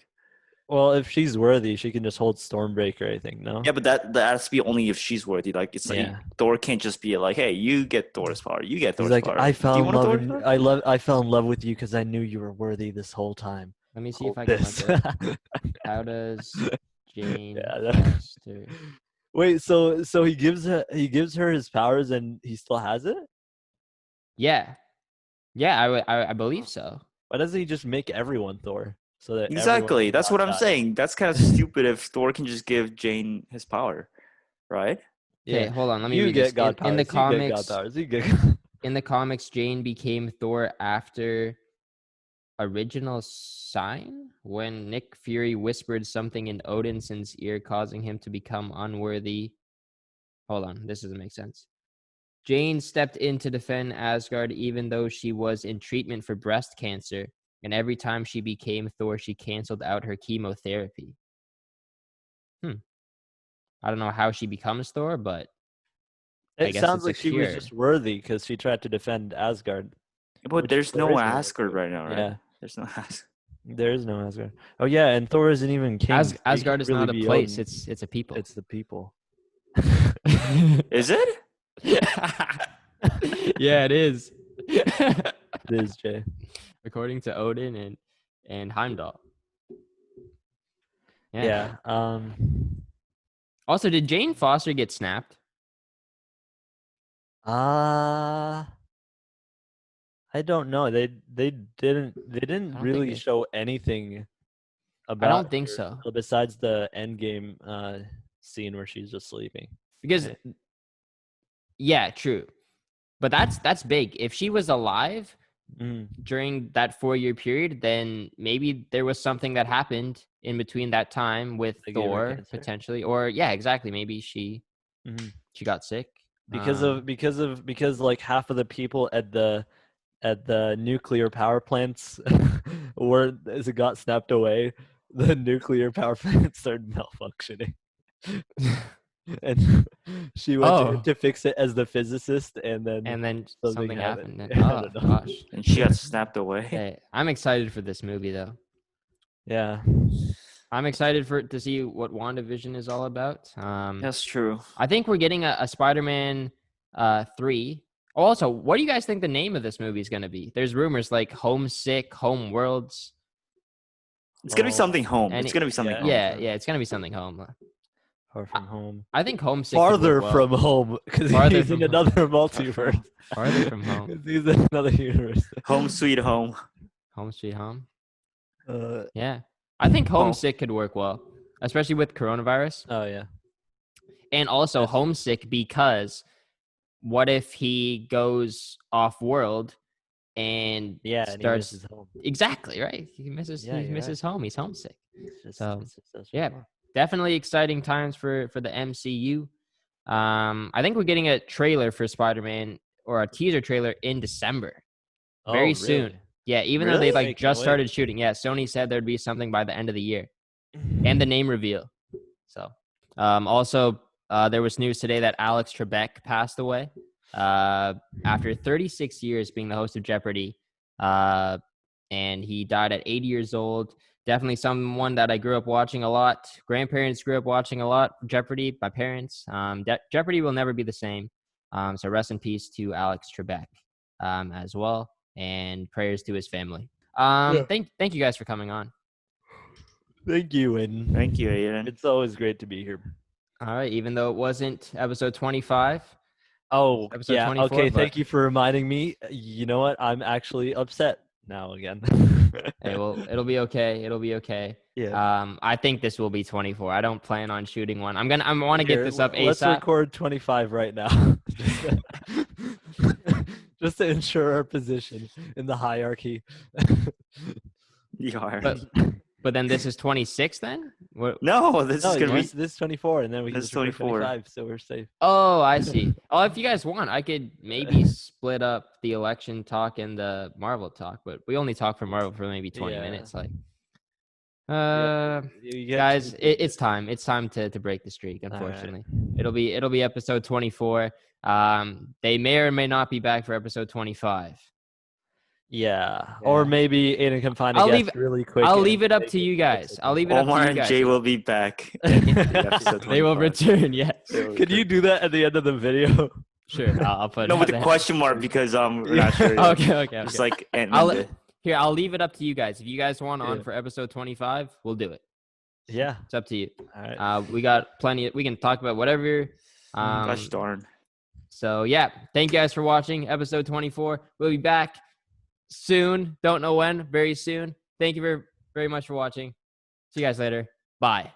Well, if she's worthy, she can just hold Stormbreaker, I think, no? yeah, but that has to be only if she's worthy. Like, it's like Yeah. Thor can't just be like, hey, you get Thor's power. You get He's Thor's like, power. I Do fell you in want a love Thor's in, power? I fell in love with you because I knew you were worthy this whole time. Let me see Hold if I can this. look it. How does Jane Yeah, that- Foster? Wait, so he gives her his powers and he still has it? Yeah, I believe so. Why doesn't he just make everyone Thor? So that everyone Exactly. can That's not what I'm die? saying. That's kind of stupid if Thor can just give Jane his power, right? Okay, Yeah. hold on. Let me You read get this. God powers. In the You get comics, God powers. You get in the comics, Jane became Thor after Original Sign when Nick Fury whispered something in Odinson's ear, causing him to become unworthy. Hold on, this doesn't make sense. Jane stepped in to defend Asgard even though she was in treatment for breast cancer, and every time she became Thor, she canceled out her chemotherapy. I don't know how she becomes Thor, but I It guess sounds it's a like she was cure. just worthy because she tried to defend Asgard. But Which there's there no is no Asgard Asgard. right now, right? Yeah. There's no Asgard. There is no Asgard. Oh yeah, and Thor isn't even king. so he Asgard can't is really not a be place; Odin. it's a people. It's the people. Is it? Yeah, it is. It is, Jay. According to Odin and Heimdall. Yeah. Also, did Jane Foster get snapped? I don't know. They didn't think really they- show anything about. I don't think her so. Besides the Endgame scene where she's just sleeping. Because, Okay. yeah, true. But that's big. If she was alive Mm, during that 4-year period, then maybe there was something that happened in between that time with They gave her Thor cancer. potentially, or yeah, exactly. Maybe she mhm. got sick Because like half of the people at the nuclear power plants were as it got snapped away, the nuclear power plants started malfunctioning. And she went to fix it as the physicist, and then and then something happened. And, I oh don't know. gosh. And she got snapped away. Hey, I'm excited for this movie though. Yeah. I'm excited to see what WandaVision is all about. That's true. I think we're getting a Spider-Man 3. Also, what do you guys think the name of this movie is going to be? There's rumors like Homesick, Home Worlds. It's gonna be something home. And It's gonna be something yeah. home. Yeah, it's going to be something home. Far from home. I think Homesick could Farther work well. from home, because Farther he's from in home. another multiverse. Farther from home. 'Cause he's in another universe. Home sweet home. Home Sweet Home. Uh, Yeah. I think Homesick could work well, especially with coronavirus. oh yeah. And also That's- Homesick because what if he goes off world and Yeah, and he starts misses home. exactly right? He misses Yeah, he you're misses home. He's homesick. It's just, So, it's just us yeah. more. Definitely exciting times for the MCU. I think we're getting a trailer for Spider-Man or a teaser trailer in December. Very Oh, soon. really? Yeah, even though Really? they I can't just wait. started shooting. Yeah, Sony said there'd be something by the end of the year. And the name reveal. So, also, there was news today that Alex Trebek passed away after 36 years being the host of Jeopardy. And he died at 80 years old. Definitely someone that I grew up watching a lot. Grandparents grew up watching a lot. Jeopardy, my parents. Jeopardy will never be the same. So rest in peace to Alex Trebek as well. And prayers to his family. Thank you guys for coming on. Thank you, Aiden. Thank you, Aiden. It's always great to be here. All right, even though it wasn't episode 25. Oh, Episode yeah. 24, Okay, but- thank you for reminding me. You know what? I'm actually upset now again. Hey, well, it'll be okay. It'll be okay. Yeah. I think this will be 24. I don't plan on shooting one. I want to get Here, this up Let's ASAP. record 25 right now. Just to ensure our position in the hierarchy. You are. But then this is 26 then? What? No, this is gonna be. this is 24, and then we can This is just record 24. 25, so we're safe. Oh, I see. Oh, if you guys want, I could maybe split up the election talk and the Marvel talk, but we only talk for Marvel for maybe 20 Yeah. minutes. Like, You get guys, to- it's time. It's time to break the streak. right. Unfortunately, it'll be episode 24. They may or may not be back for episode 25. Yeah. Or maybe Aiden can find a I'll guest leave- really quick. I'll and leave it up make to you guys. episode I'll leave it up to Omar you and guys. Jay will be back. in episode They will 25. return. Yes, They will Can you return. do that at the end of the video? sure. I'll put No, it with at a the- question mark because we're not sure. yet. Okay. Just like Ant-Man I'll did. Here, I'll leave it up to you guys. If you guys want on Yeah. for episode 25, we'll do it. Yeah. It's up to you. All right. We got plenty. We can talk about whatever. Gosh darn. So yeah, thank you guys for watching episode 24. We'll be back soon. Don't know when. Very soon. Thank you very, very much for watching. See you guys later. Bye.